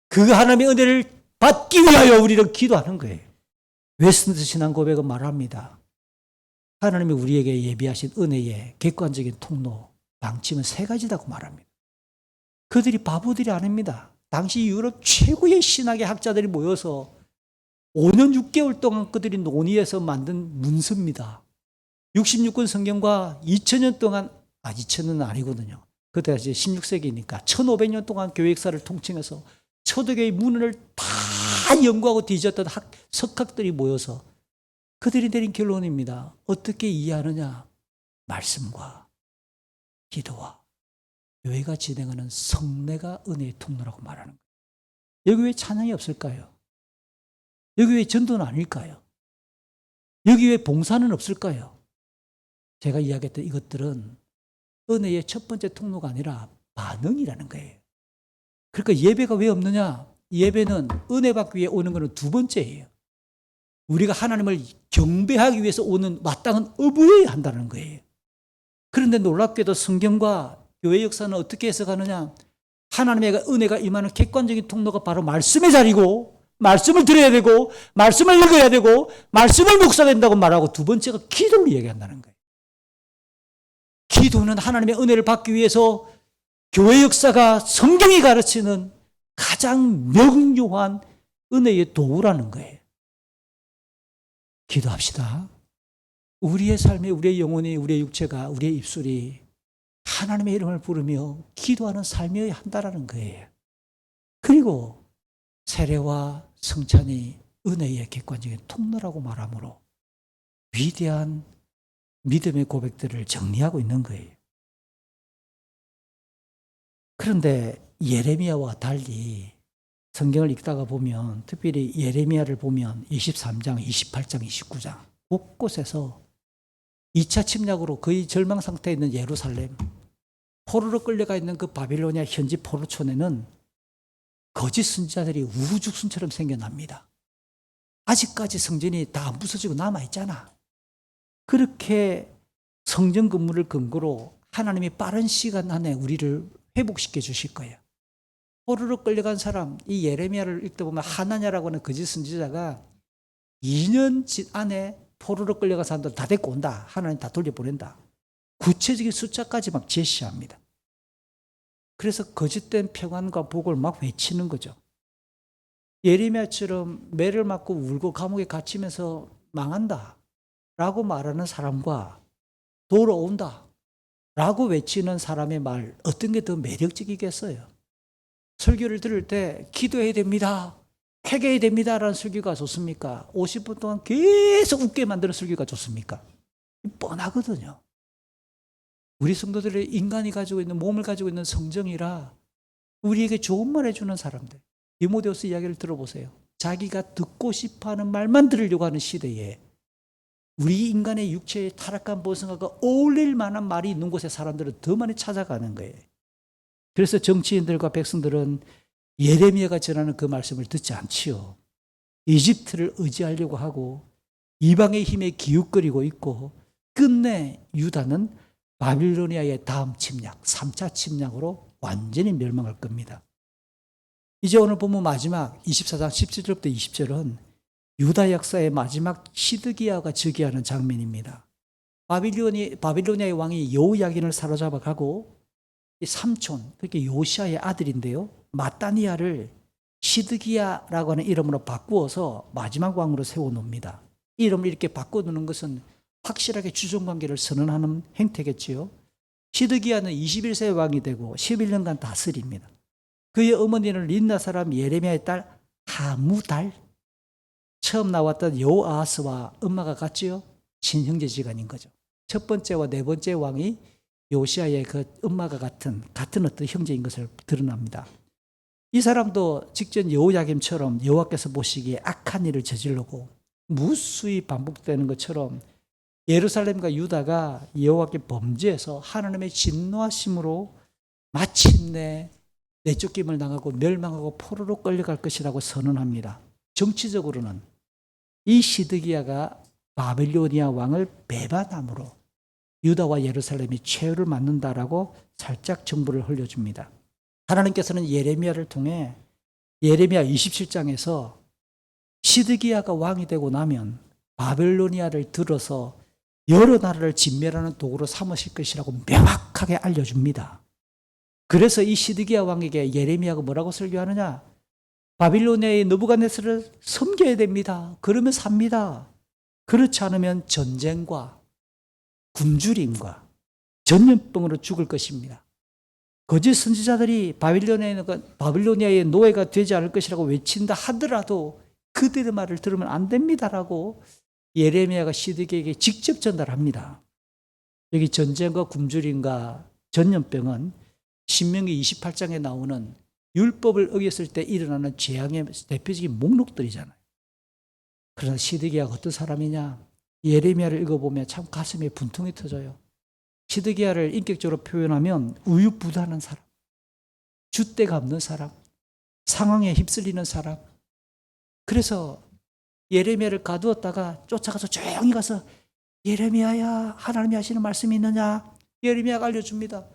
그 하나님의 은혜를 받기 위하여 우리는 기도하는 거예요. 웨스트민스터 신앙 고백은 말합니다. 하나님이 우리에게 예비하신 은혜의 객관적인 통로, 방침은 세 가지라고 말합니다. 그들이 바보들이 아닙니다. 당시 유럽 최고의 신학의 학자들이 모여서 5년 6개월 동안 그들이 논의해서 만든 문서입니다. 66권 성경과 2000년 동안, 2000년은 아니거든요. 그때가 이제 16세기니까 1500년 동안 교회 역사를 통칭해서 초대교회의 문을 다 연구하고 뒤졌던 석학들이 모여서 그들이 내린 결론입니다. 어떻게 이해하느냐? 말씀과 기도와 교회가 진행하는 성례가 은혜의 통로라고 말하는 거예요. 여기 왜 찬양이 없을까요? 여기 왜 전도는 아닐까요? 여기 왜 봉사는 없을까요? 제가 이야기했던 이것들은 은혜의 첫 번째 통로가 아니라 반응이라는 거예요. 그러니까 예배가 왜 없느냐? 예배는 은혜 받기 위해 오는 것은 두 번째예요. 우리가 하나님을 경배하기 위해서 오는 마땅한 의무여야 한다는 거예요. 그런데 놀랍게도 성경과 교회 역사는 어떻게 해석하느냐? 하나님의 은혜가 임하는 객관적인 통로가 바로 말씀의 자리고, 말씀을 들어야 되고, 말씀을 읽어야 되고, 말씀을 묵상해야 된다고 말하고, 두 번째가 기도를 얘기한다는 거예요. 기도는 하나님의 은혜를 받기 위해서 교회 역사가 성경이 가르치는 가장 명료한 은혜의 도구라는 거예요. 기도합시다. 우리의 삶에 우리의 영혼이, 우리의 육체가, 우리의 입술이 하나님의 이름을 부르며 기도하는 삶이어야 한다는 거예요. 그리고 세례와 성찬이 은혜의 객관적인 통로라고 말하므로 위대한 믿음의 고백들을 정리하고 있는 거예요. 그런데 예레미야와 달리 성경을 읽다가 보면, 특별히 예레미야를 보면 23장, 28장, 29장 곳곳에서 2차 침략으로 거의 절망 상태에 있는 예루살렘, 포로로 끌려가 있는 그 바빌로니아 현지 포로촌에는 거짓 선지자들이 우후죽순처럼 생겨납니다. 아직까지 성전이 다 안 부서지고 남아있잖아. 그렇게 성전 건물을 근거로 하나님이 빠른 시간 안에 우리를 회복시켜 주실 거예요. 포로로 끌려간 사람, 이 예레미야를 읽다 보면 하나냐라고 하는 거짓 선지자가 2년 안에 포로로 끌려간 사람들 다 데리고 온다. 하나님 다 돌려보낸다. 구체적인 숫자까지 막 제시합니다. 그래서 거짓된 평안과 복을 막 외치는 거죠. 예레미야처럼 매를 맞고 울고 감옥에 갇히면서 망한다 라고 말하는 사람과 돌아온다 라고 외치는 사람의 말, 어떤 게 더 매력적이겠어요? 설교를 들을 때 기도해야 됩니다, 회개해야 됩니다 라는 설교가 좋습니까? 50분 동안 계속 웃게 만드는 설교가 좋습니까? 뻔하거든요. 우리 성도들의 인간이 가지고 있는, 몸을 가지고 있는 성정이라 우리에게 좋은 말 해주는 사람들, 디모데후서 이야기를 들어보세요. 자기가 듣고 싶어하는 말만 들으려고 하는 시대에 우리 인간의 육체의 타락한 본성과 어울릴 만한 말이 있는 곳에 사람들은 더 많이 찾아가는 거예요. 그래서 정치인들과 백성들은 예레미야가 전하는 그 말씀을 듣지 않지요. 이집트를 의지하려고 하고 이방의 힘에 기웃거리고 있고, 끝내 유다는 바빌로니아의 다음 침략, 3차 침략으로 완전히 멸망할 겁니다. 이제 오늘 본문 마지막 24장 17절부터 20절은 유다 역사의 마지막 시드기야가 즉위하는 장면입니다. 바빌로니아의 왕이 여호야긴을 사로잡아 가고 이 삼촌, 그게 요시아의 아들인데요, 마따니아를 시드기야라고 하는 이름으로 바꾸어서 마지막 왕으로 세워놓습니다. 이름을 이렇게 바꿔두는 것은 확실하게 주종관계를 선언하는 행태겠지요. 시드기야는 21세 왕이 되고 11년간 다스립니다. 그의 어머니는 린나 사람 예레미야의 딸 하무달, 처음 나왔던 여호아하스와 엄마가 같지요. 친형제지간인 거죠. 첫 번째와 네 번째 왕이 요시아의 그 엄마가 같은 어떤 형제인 것을 드러납니다. 이 사람도 직전 여호야김처럼 여호와께서 보시기에 악한 일을 저지르고 무수히 반복되는 것처럼 예루살렘과 유다가 여호와께 범죄해서 하나님의 진노하심으로 마침내 내쫓김을 당하고 멸망하고 포로로 끌려갈 것이라고 선언합니다. 정치적으로는 이 시드기야가 바빌로니아 왕을 배반함으로 유다와 예루살렘이 최후를 맞는다라고 살짝 정보를 흘려줍니다. 하나님께서는 예레미야를 통해 예레미야 27장에서 시드기야가 왕이 되고 나면 바벨로니아를 들어서 여러 나라를 진멸하는 도구로 삼으실 것이라고 명확하게 알려줍니다. 그래서 이 시드기야 왕에게 예레미야가 뭐라고 설교하느냐? 바빌로니아의 느부갓네살을 섬겨야 됩니다. 그러면 삽니다. 그렇지 않으면 전쟁과 굶주림과 전염병으로 죽을 것입니다. 거짓 선지자들이 바빌로니아의 노예가 되지 않을 것이라고 외친다 하더라도 그들의 말을 들으면 안 됩니다라고 예레미야가 시드기야에게 직접 전달합니다. 여기 전쟁과 굶주림과 전염병은 신명기 28장에 나오는 율법을 어겼을 때 일어나는 재앙의 대표적인 목록들이잖아요. 그러나 시드기야가 어떤 사람이냐? 예레미야를 읽어보면 참 가슴에 분통이 터져요. 시드기야를 인격적으로 표현하면 우유부단한 사람, 줏대가 없는 사람, 상황에 휩쓸리는 사람. 그래서 예레미야를 가두었다가 쫓아가서 조용히 가서 예레미야야, 하나님이 하시는 말씀이 있느냐? 예레미야가 알려줍니다.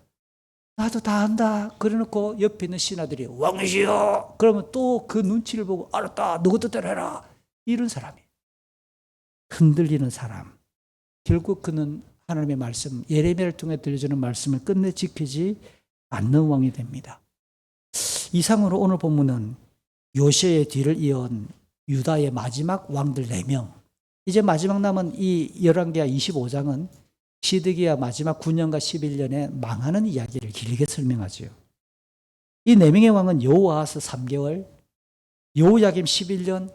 나도 다 안다. 그래놓고 옆에 있는 신하들이 왕이시여. 그러면 또 그 눈치를 보고 알았다. 너 뜻대로 해라. 이런 사람이에요. 흔들리는 사람. 결국 그는 하나님의 말씀, 예레미야를 통해 들려주는 말씀을 끝내 지키지 않는 왕이 됩니다. 이상으로 오늘 본문은 요시아의 뒤를 이은 유다의 마지막 왕들 4명. 이제 마지막 남은 이 열왕기하 25장은 시드기야 마지막 9년과 11년에 망하는 이야기를 길게 설명하지요. 이 4명의 왕은 여호아하스 3개월, 여호야김 11년,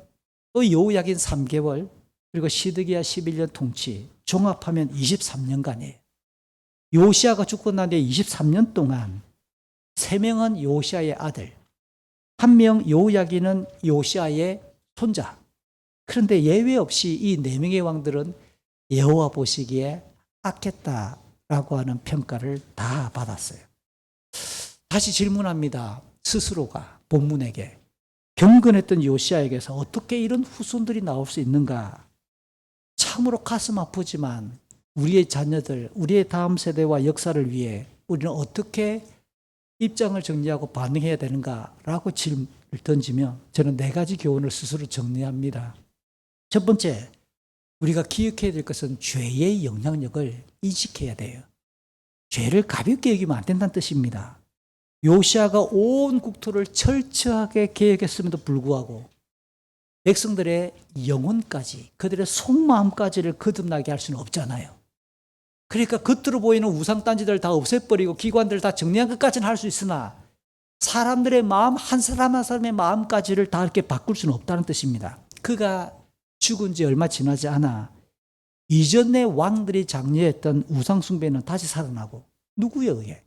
또 여호야긴 3개월, 그리고 시드기야 11년 통치, 종합하면 23년간이에요. 요시아가 죽고 난 뒤에 23년 동안 3명은 요시아의 아들, 1명 여호야긴은 요시아의 손자. 그런데 예외 없이 이 4명의 왕들은 여호와 보시기에 악했다라고 하는 평가를 다 받았어요. 다시 질문합니다. 스스로가 본문에게 경건했던 요시아에게서 어떻게 이런 후손들이 나올 수 있는가? 참으로 가슴 아프지만 우리의 자녀들, 우리의 다음 세대와 역사를 위해 우리는 어떻게 입장을 정리하고 반응해야 되는가라고 질문을 던지면 저는 4가지 교훈을 스스로 정리합니다. 첫 번째, 우리가 기억해야 될 것은 죄의 영향력을 인식해야 돼요. 죄를 가볍게 여기면 안 된다는 뜻입니다. 요시아가 온 국토를 철저하게 계획했음에도 불구하고 백성들의 영혼까지, 그들의 속마음까지를 거듭나게 할 수는 없잖아요. 그러니까 겉으로 보이는 우상단지들 다 없애버리고 기관들 다 정리한 것까지는 할 수 있으나 사람들의 마음, 한 사람 한 사람의 마음까지를 다 이렇게 바꿀 수는 없다는 뜻입니다. 그가 죽은 지 얼마 지나지 않아 이전의 왕들이 장려했던 우상숭배는 다시 살아나고, 누구에 의해?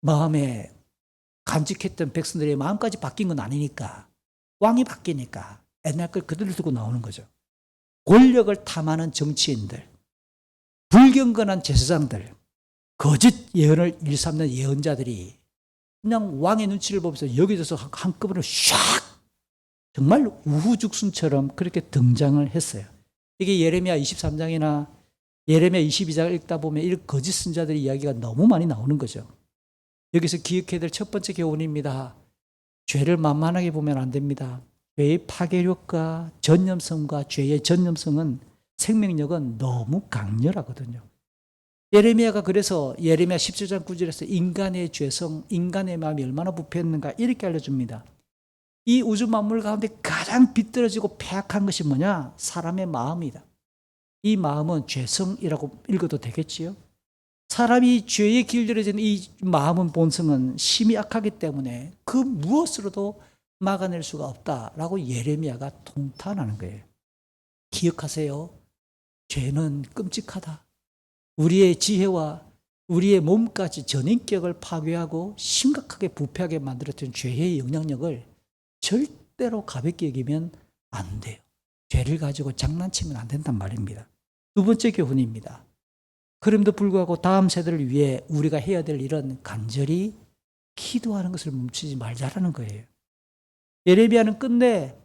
마음에 간직했던 백성들의 마음까지 바뀐 건 아니니까, 왕이 바뀌니까 옛날 걸 그대로 두고 나오는 거죠. 권력을 탐하는 정치인들, 불경건한 제사장들, 거짓 예언을 일삼는 예언자들이 그냥 왕의 눈치를 보면서 여기저기서 한꺼번에 샥 정말 우후죽순처럼 그렇게 등장을 했어요. 이게 예레미야 23장이나 예레미야 22장을 읽다 보면 이 거짓 선자들의 이야기가 너무 많이 나오는 거죠. 여기서 기억해야 될 첫 번째 교훈입니다. 죄를 만만하게 보면 안 됩니다. 죄의 파괴력과 전염성과 죄의 전염성은, 생명력은 너무 강렬하거든요. 예레미야가 그래서 예레미야 17장 9절에서 인간의 죄성, 인간의 마음이 얼마나 부패했는가 이렇게 알려줍니다. 이 우주 만물 가운데 가장 비뚤어지고 패악한 것이 뭐냐? 사람의 마음이다. 이 마음은 죄성이라고 읽어도 되겠지요? 사람이 죄에 길들여진 이 마음은, 본성은 심히 악하기 때문에 그 무엇으로도 막아낼 수가 없다라고 예레미야가 통탄하는 거예요. 기억하세요. 죄는 끔찍하다. 우리의 지혜와 우리의 몸까지 전인격을 파괴하고 심각하게 부패하게 만들었던 죄의 영향력을 절대로 가볍게 여기면 안 돼요. 죄를 가지고 장난치면 안 된단 말입니다. 두 번째 교훈입니다. 그럼에도 불구하고 다음 세대를 위해 우리가 해야 될 일은 간절히 기도하는 것을 멈추지 말자라는 거예요. 예레미야는 끝내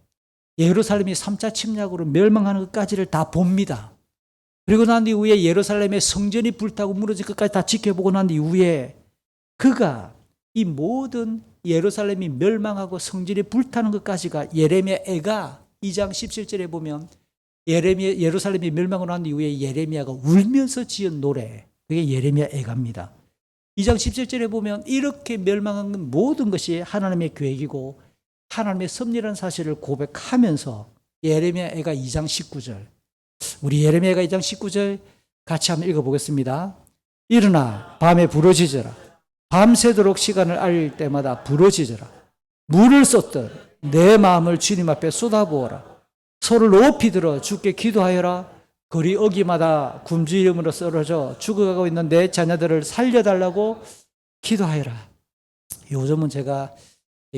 예루살렘이 3차 침략으로 멸망하는 것까지를 다 봅니다. 그리고 난 이후에 예루살렘의 성전이 불타고 무너질 것까지 다 지켜보고 난 이후에 그가 이 모든 예루살렘이 멸망하고 성전이 불타는 것까지가 예레미야 애가 2장 17절에 보면 예루살렘이 멸망을 한 이후에 예레미야가 울면서 지은 노래, 그게 예레미야 애가입니다. 2장 17절에 보면 이렇게 멸망한 모든 것이 하나님의 계획이고 하나님의 섭리라는 사실을 고백하면서 예레미야 애가 2장 19절, 우리 예레미야가 2장 19절 같이 한번 읽어보겠습니다. 일어나 밤에 부르짖어라. 밤새도록 시간을 알릴 때마다 부르짖어라. 물을 쏟듯 내 마음을 주님 앞에 쏟아부어라. 소를 높이 들어 주께 기도하여라. 거리 어기마다 굶주 이름으로 쓰러져 죽어가고 있는 내 자녀들을 살려달라고 기도하여라. 요즘은 제가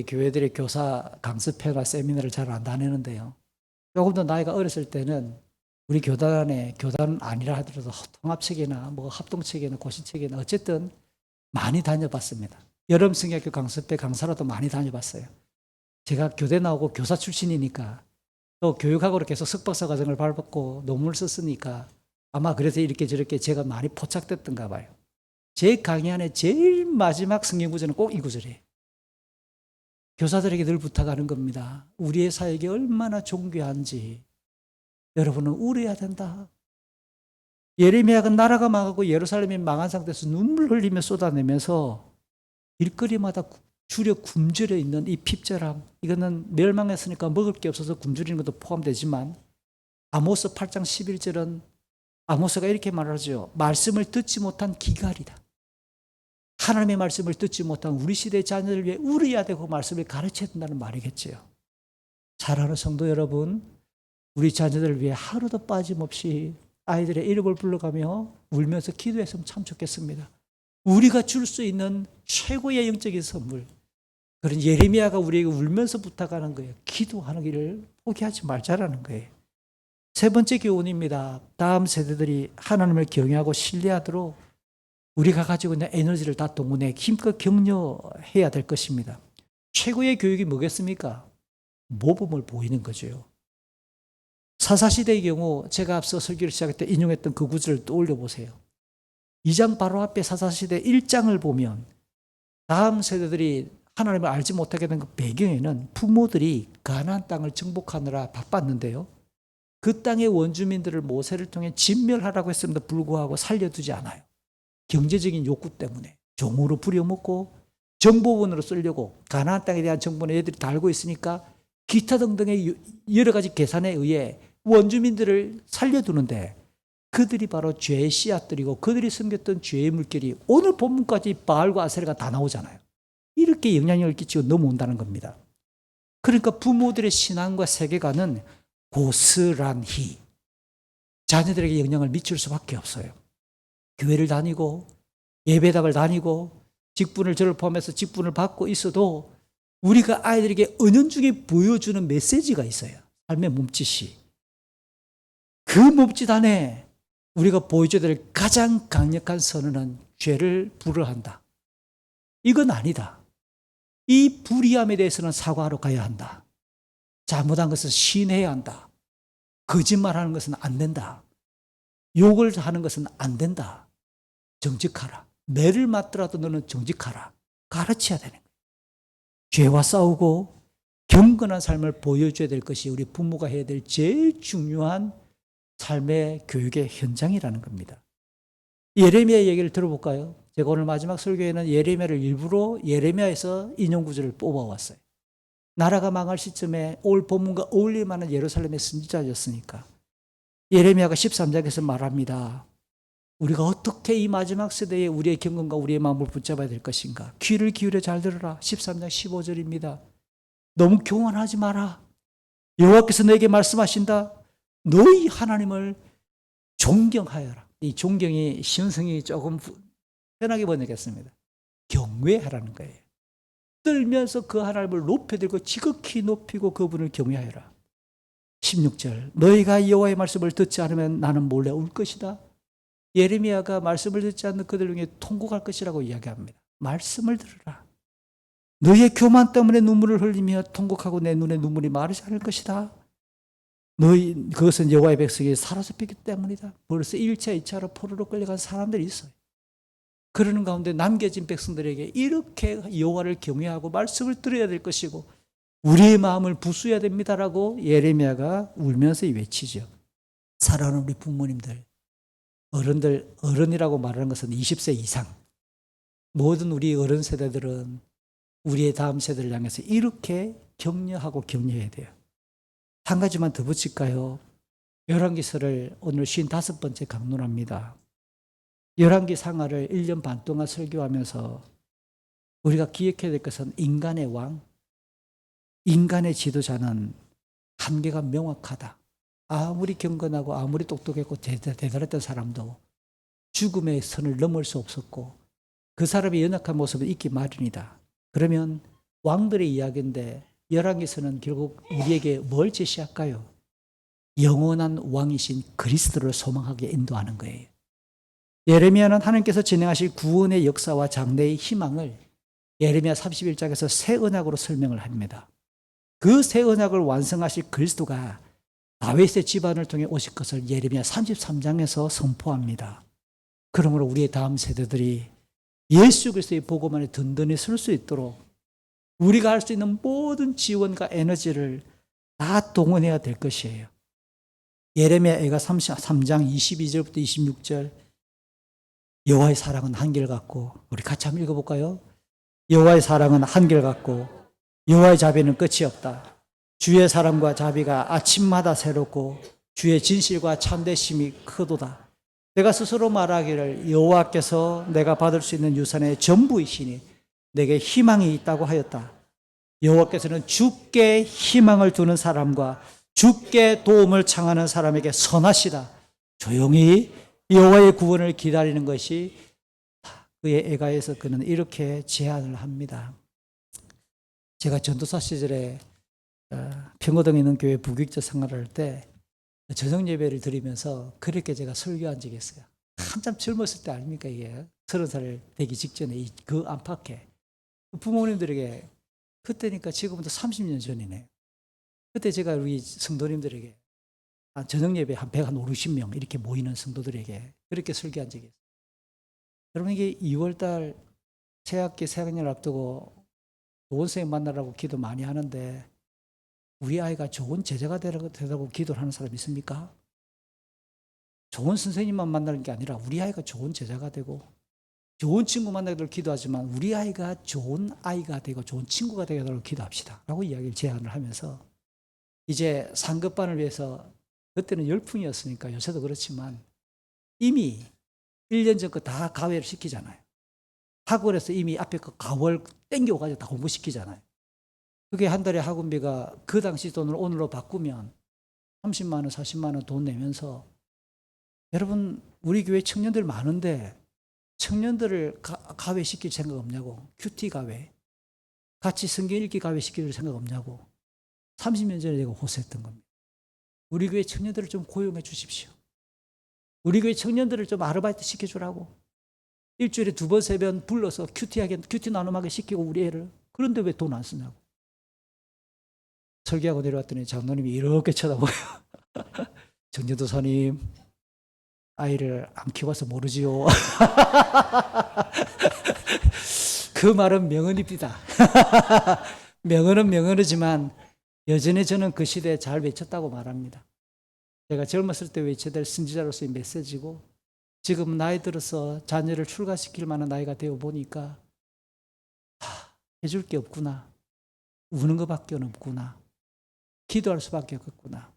교회들의 교사 강습회나 세미나를 잘 안 다니는데요. 조금 더 나이가 어렸을 때는 우리 교단은 아니라 하더라도 통합체계나 뭐 합동체계나 고시체계나 어쨌든 많이 다녀봤습니다. 여름 성경학교 강습회 강사라도 많이 다녀봤어요. 제가 교대 나오고 교사 출신이니까 또 교육학으로 계속 석박사 과정을 밟았고 논문을 썼으니까 아마 그래서 이렇게 저렇게 제가 많이 포착됐던가 봐요. 제 강의 안에 제일 마지막 성경 구절은 꼭 이 구절이에요. 교사들에게 늘 부탁하는 겁니다. 우리의 사역이 얼마나 존귀한지 여러분은 울어야 된다. 예레미야가 나라가 망하고 예루살렘이 망한 상태에서 눈물 흘리며 쏟아내면서 일거리마다 줄여 굶주려 있는 이 핍절함, 이거는 멸망했으니까 먹을 게 없어서 굶주리는 것도 포함되지만 아모스 8장 11절은 아모스가 이렇게 말하죠. 말씀을 듣지 못한 기갈이다. 하나님의 말씀을 듣지 못한 우리 시대의 자녀를 위해 울어야 되고 말씀을 가르쳐야 된다는 말이겠지요. 사랑하는 성도 여러분, 우리 자녀들을 위해 하루도 빠짐없이 아이들의 이름을 불러가며 울면서 기도했으면 참 좋겠습니다. 우리가 줄 수 있는 최고의 영적인 선물, 그런 예레미야가 우리에게 울면서 부탁하는 거예요. 기도하는 길을 포기하지 말자라는 거예요. 세 번째 교훈입니다. 다음 세대들이 하나님을 경외하고 신뢰하도록 우리가 가지고 있는 에너지를 다 동원해 힘껏 격려해야 될 것입니다. 최고의 교육이 뭐겠습니까? 모범을 보이는 거죠. 사사시대의 경우 제가 앞서 설교를 시작할 때 인용했던 그 구절을 떠올려 보세요. 2장 바로 앞에 사사시대 1장을 보면 다음 세대들이 하나님을 알지 못하게 된 그 배경에는 부모들이 가나안 땅을 정복하느라 바빴는데요. 그 땅의 원주민들을 모세를 통해 진멸하라고 했음에도 불구하고 살려두지 않아요. 경제적인 욕구 때문에 종으로 부려먹고 정보원으로 쓰려고 가나안 땅에 대한 정보는 애들이 다 알고 있으니까 기타 등등의 여러 가지 계산에 의해 원주민들을 살려두는데 그들이 바로 죄의 씨앗들이고 그들이 숨겼던 죄의 물결이 오늘 본문까지 바알과 아세라가 다 나오잖아요. 이렇게 영향력을 끼치고 넘어온다는 겁니다. 그러니까 부모들의 신앙과 세계관은 고스란히 자녀들에게 영향을 미칠 수밖에 없어요. 교회를 다니고 예배당을 다니고 직분을 저를 포함해서 직분을 받고 있어도 우리가 아이들에게 은연중에 보여주는 메시지가 있어요. 삶의 몸짓이. 그 몸짓 안에 우리가 보여줘야 될 가장 강력한 선언은 죄를 불허한다. 이건 아니다. 이 불의함에 대해서는 사과하러 가야 한다. 잘못한 것은 시인해야 한다. 거짓말하는 것은 안 된다. 욕을 하는 것은 안 된다. 정직하라. 매를 맞더라도 너는 정직하라. 가르쳐야 되는 거예요. 죄와 싸우고 경건한 삶을 보여줘야 될 것이 우리 부모가 해야 될 제일 중요한 삶의 교육의 현장이라는 겁니다. 예레미야 얘기를 들어볼까요? 제가 오늘 마지막 설교에는 예레미야를 일부러 예레미야에서 인용 구절을 뽑아왔어요. 나라가 망할 시점에 올 본문과 어울릴 만한 예루살렘의 선지자였으니까. 예레미야가 13장에서 말합니다. 우리가 어떻게 이 마지막 세대에 우리의 경건과 우리의 마음을 붙잡아야 될 것인가. 귀를 기울여 잘 들어라. 13장 15절입니다. 너무 교만하지 마라. 여호와께서 너에게 말씀하신다. 너희 하나님을 존경하여라. 이 존경이 시온성이 조금 편하게 번역했습니다. 경외하라는 거예요. 떨면서 그 하나님을 높여들고 지극히 높이고 그분을 경외하여라. 16절 너희가 여호와의 말씀을 듣지 않으면 나는 몰래 울 것이다. 예레미야가 말씀을 듣지 않는 그들 중에 통곡할 것이라고 이야기합니다. 말씀을 들으라. 너희의 교만 때문에 눈물을 흘리며 통곡하고 내 눈에 눈물이 마르지 않을 것이다. 그것은 여호와의 백성이 사로잡혔기 때문이다. 벌써 1차, 2차로 포로로 끌려간 사람들이 있어요. 그러는 가운데 남겨진 백성들에게 이렇게 여호와를 경외하고 말씀을 들어야 될 것이고 우리의 마음을 부수어야 됩니다라고 예레미야가 울면서 외치죠. 사랑하는 우리 부모님들, 어른들, 어른이라고 말하는 것은 20세 이상. 모든 우리 어른 세대들은 우리의 다음 세대를 향해서 이렇게 격려하고 격려해야 돼요. 한 가지만 더 붙일까요? 열왕기서를 오늘 55번째 강론합니다. 열왕기 상하를 1년 반 동안 설교하면서 우리가 기억해야 될 것은 인간의 왕, 인간의 지도자는 한계가 명확하다. 아무리 경건하고 아무리 똑똑했고 대단했던 사람도 죽음의 선을 넘을 수 없었고 그 사람의 연약한 모습을 잊기 마련이다. 그러면 왕들의 이야기인데 열왕기서는 결국 우리에게 뭘 제시할까요? 영원한 왕이신 그리스도를 소망하게 인도하는 거예요. 예레미야는 하나님께서 진행하실 구원의 역사와 장래의 희망을 예레미야 31장에서 새 언약으로 설명을 합니다. 그 새 언약을 완성하실 그리스도가 다윗의 집안을 통해 오실 것을 예레미야 33장에서 선포합니다. 그러므로 우리의 다음 세대들이 예수 그리스도의 복음 안에 든든히 설 수 있도록 우리가 할 수 있는 모든 지원과 에너지를 다 동원해야 될 것이에요. 예레미야가 33장 22절부터 26절 여호와의 사랑은 한결같고 우리 같이 한번 읽어볼까요? 여호와의 사랑은 한결같고 여호와의 자비는 끝이 없다. 주의 사랑과 자비가 아침마다 새롭고 주의 진실과 참되심이 크도다. 내가 스스로 말하기를 여호와께서 내가 받을 수 있는 유산의 전부이시니 내게 희망이 있다고 하였다. 여호와께서는 주께 희망을 두는 사람과 주께 도움을 청하는 사람에게 선하시다. 조용히 여호와의 구원을 기다리는 것이 그의 애가에서 그는 이렇게 제안을 합니다. 제가 전도사 시절에 평거동에 있는 교회 부교육자 생활을 할 때 저녁 예배를 드리면서 그렇게 제가 설교한 적이 있어요. 한참 젊었을 때 아닙니까 이게 30살 되기 직전에 그 안팎에 부모님들에게 그때니까 지금부터 30년 전이네. 그때 제가 우리 성도님들에게 저녁 예배 한 150명 이렇게 모이는 성도들에게 그렇게 설교한 적이 있어요. 여러분 이게 2월달 새학기 새학년을 앞두고 좋은 선생님 만나라고 기도 많이 하는데 우리 아이가 좋은 제자가 되라고 기도를 하는 사람 있습니까? 좋은 선생님만 만나는 게 아니라 우리 아이가 좋은 제자가 되고 좋은 친구 만나기를 기도하지만 우리 아이가 좋은 아이가 되고 좋은 친구가 되도록 기도합시다 라고 이야기를 제안을 하면서 이제 상급반을 위해서 그때는 열풍이었으니까 요새도 그렇지만 이미 1년 전 거 다 가외를 시키잖아요. 학원에서 이미 앞에 그 가월 땡겨가지고 다 공부시키잖아요. 그게 한 달에 학원비가 그 당시 돈을 오늘로 바꾸면 30만 원, 40만 원 돈 내면서 여러분 우리 교회 청년들 많은데 청년들을 가외시킬 생각 없냐고. 큐티 가외. 같이 성경 읽기 가외 시킬 생각 없냐고. 30년 전에 제가 호소했던 겁니다. 우리 교회 청년들을 좀 고용해 주십시오. 우리 교회 청년들을 좀 아르바이트 시켜주라고. 일주일에 2번, 3번 불러서 큐티 나눔하게 시키고 우리 애를. 그런데 왜 돈 안 쓰냐고. 설교하고 내려왔더니 장로님이 이렇게 쳐다보요. 정전도사님 아이를 안 키워서 모르지요. 그 말은 명언입니다. 명언은 명언이지만 여전히 저는 그 시대에 잘 외쳤다고 말합니다. 제가 젊었을 때 외쳐야 될 선지자로서의 메시지고 지금 나이 들어서 자녀를 출가시킬 만한 나이가 되어 보니까 해줄 게 없구나. 우는 것밖에 없구나. 기도할 수밖에 없구나.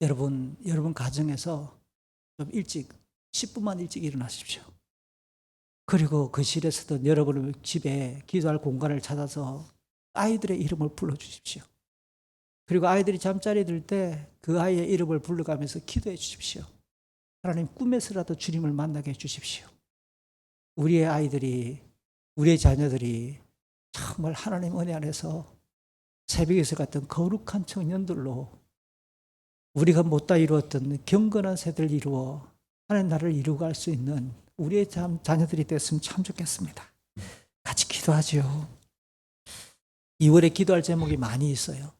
여러분 가정에서 좀 일찍 10분만 일찍 일어나십시오. 그리고 그 실에서도 여러분 집에 기도할 공간을 찾아서 아이들의 이름을 불러주십시오. 그리고 아이들이 잠자리 들 때 그 아이의 이름을 불러가면서 기도해 주십시오. 하나님 꿈에서라도 주님을 만나게 해주십시오. 우리의 아이들이 우리의 자녀들이 정말 하나님 은혜 안에서 새벽에서 같은 거룩한 청년들로 우리가 못다 이루었던 경건한 세대를 이루어 하나님 나라를 이루고 갈 수 있는 우리의 자녀들이 됐으면 참 좋겠습니다. 같이 기도하죠. 2월에 기도할 제목이 많이 있어요.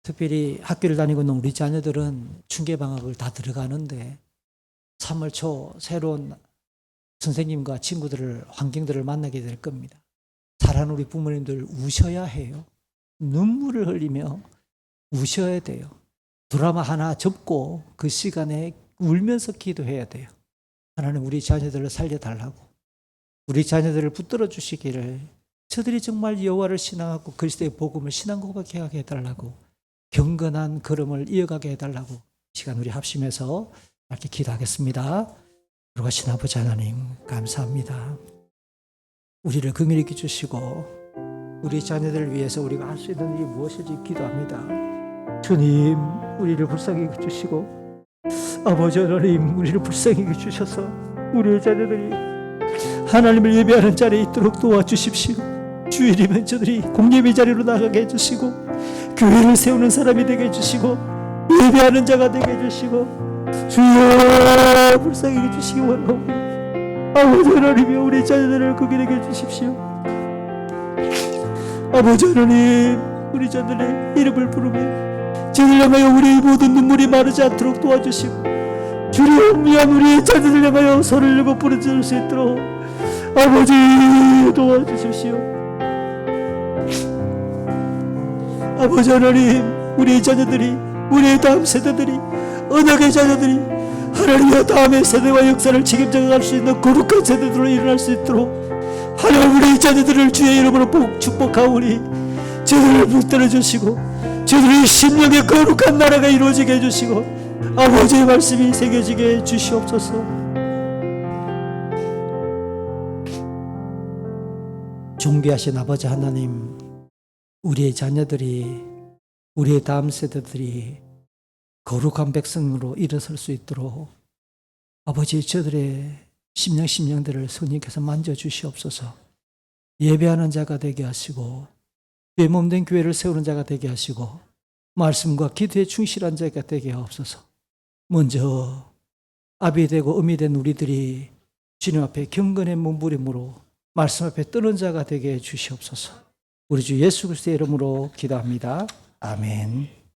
특별히 학교를 다니고 있는 우리 자녀들은 중개방학을 다 들어가는데 3월 초 새로운 선생님과 친구들을 환경들을 만나게 될 겁니다. 사랑하는 우리 부모님들 우셔야 해요. 눈물을 흘리며 우셔야 돼요. 드라마 하나 접고 그 시간에 울면서 기도해야 돼요. 하나님 우리 자녀들을 살려달라고, 우리 자녀들을 붙들어 주시기를, 저들이 정말 여호와를 신앙하고 그리스도의 복음을 신앙 고백하게 해달라고, 경건한 걸음을 이어가게 해달라고 시간 우리 합심해서 이렇게 기도하겠습니다. 돌아가신 아버지 하나님 감사합니다. 우리를 긍휼히 여겨 주시고 우리 자녀들을 위해서 우리가 할 수 있는 일이 무엇인지 기도합니다. 주님, 우리를 불쌍히 여겨 주시고 아버지 하나님, 우리를 불쌍히 여겨 주셔서 우리의 자녀들이 하나님을 예배하는 자리에 있도록 도와주십시오. 주일이면 저들이 공예배 자리로 나가게 해주시고 교회를 세우는 사람이 되게 해주시고 예배하는 자가 되게 해주시고 주여 불쌍히 해주시기 원하오니 아버지 하나님이 우리 자녀들을 긍휼히 해주십시오. 아버지 하나님, 우리 자녀들의 이름을 부르며 저들 향하여 우리의 모든 눈물이 마르지 않도록 도와주시고 주님 위한 우리의 자녀들 향하여 손을 들고 부르짖을 수 있도록 아버지 도와주십시오. 아버지 하나님, 우리의 자녀들이, 우리의 다음 세대들이, 언약의 자녀들이 하나님의 다음의 세대와 역사를 책임져갈 수 있는 거룩한 세대들로 일어날 수 있도록 하나님 우리의 자녀들을 주의 이름으로 축복하오니 저들을 붙들어 주시고 저들의 심령의 거룩한 나라가 이루어지게 해주시고 아버지의 말씀이 새겨지게 해주시옵소서. 존귀하신 아버지 하나님, 우리의 자녀들이, 우리의 다음 세대들이 거룩한 백성으로 일어설 수 있도록 아버지 저들의 심령들을 성령께서 만져주시옵소서. 예배하는 자가 되게 하시고 내 몸된 교회를 세우는 자가 되게 하시고 말씀과 기도에 충실한 자가 되게 하옵소서. 먼저 아비 되고 어미 된 우리들이 주님 앞에 경건의 몸부림으로 말씀 앞에 뜨는 자가 되게 해 주시옵소서. 우리 주 예수 그리스도의 이름으로 기도합니다. 아멘.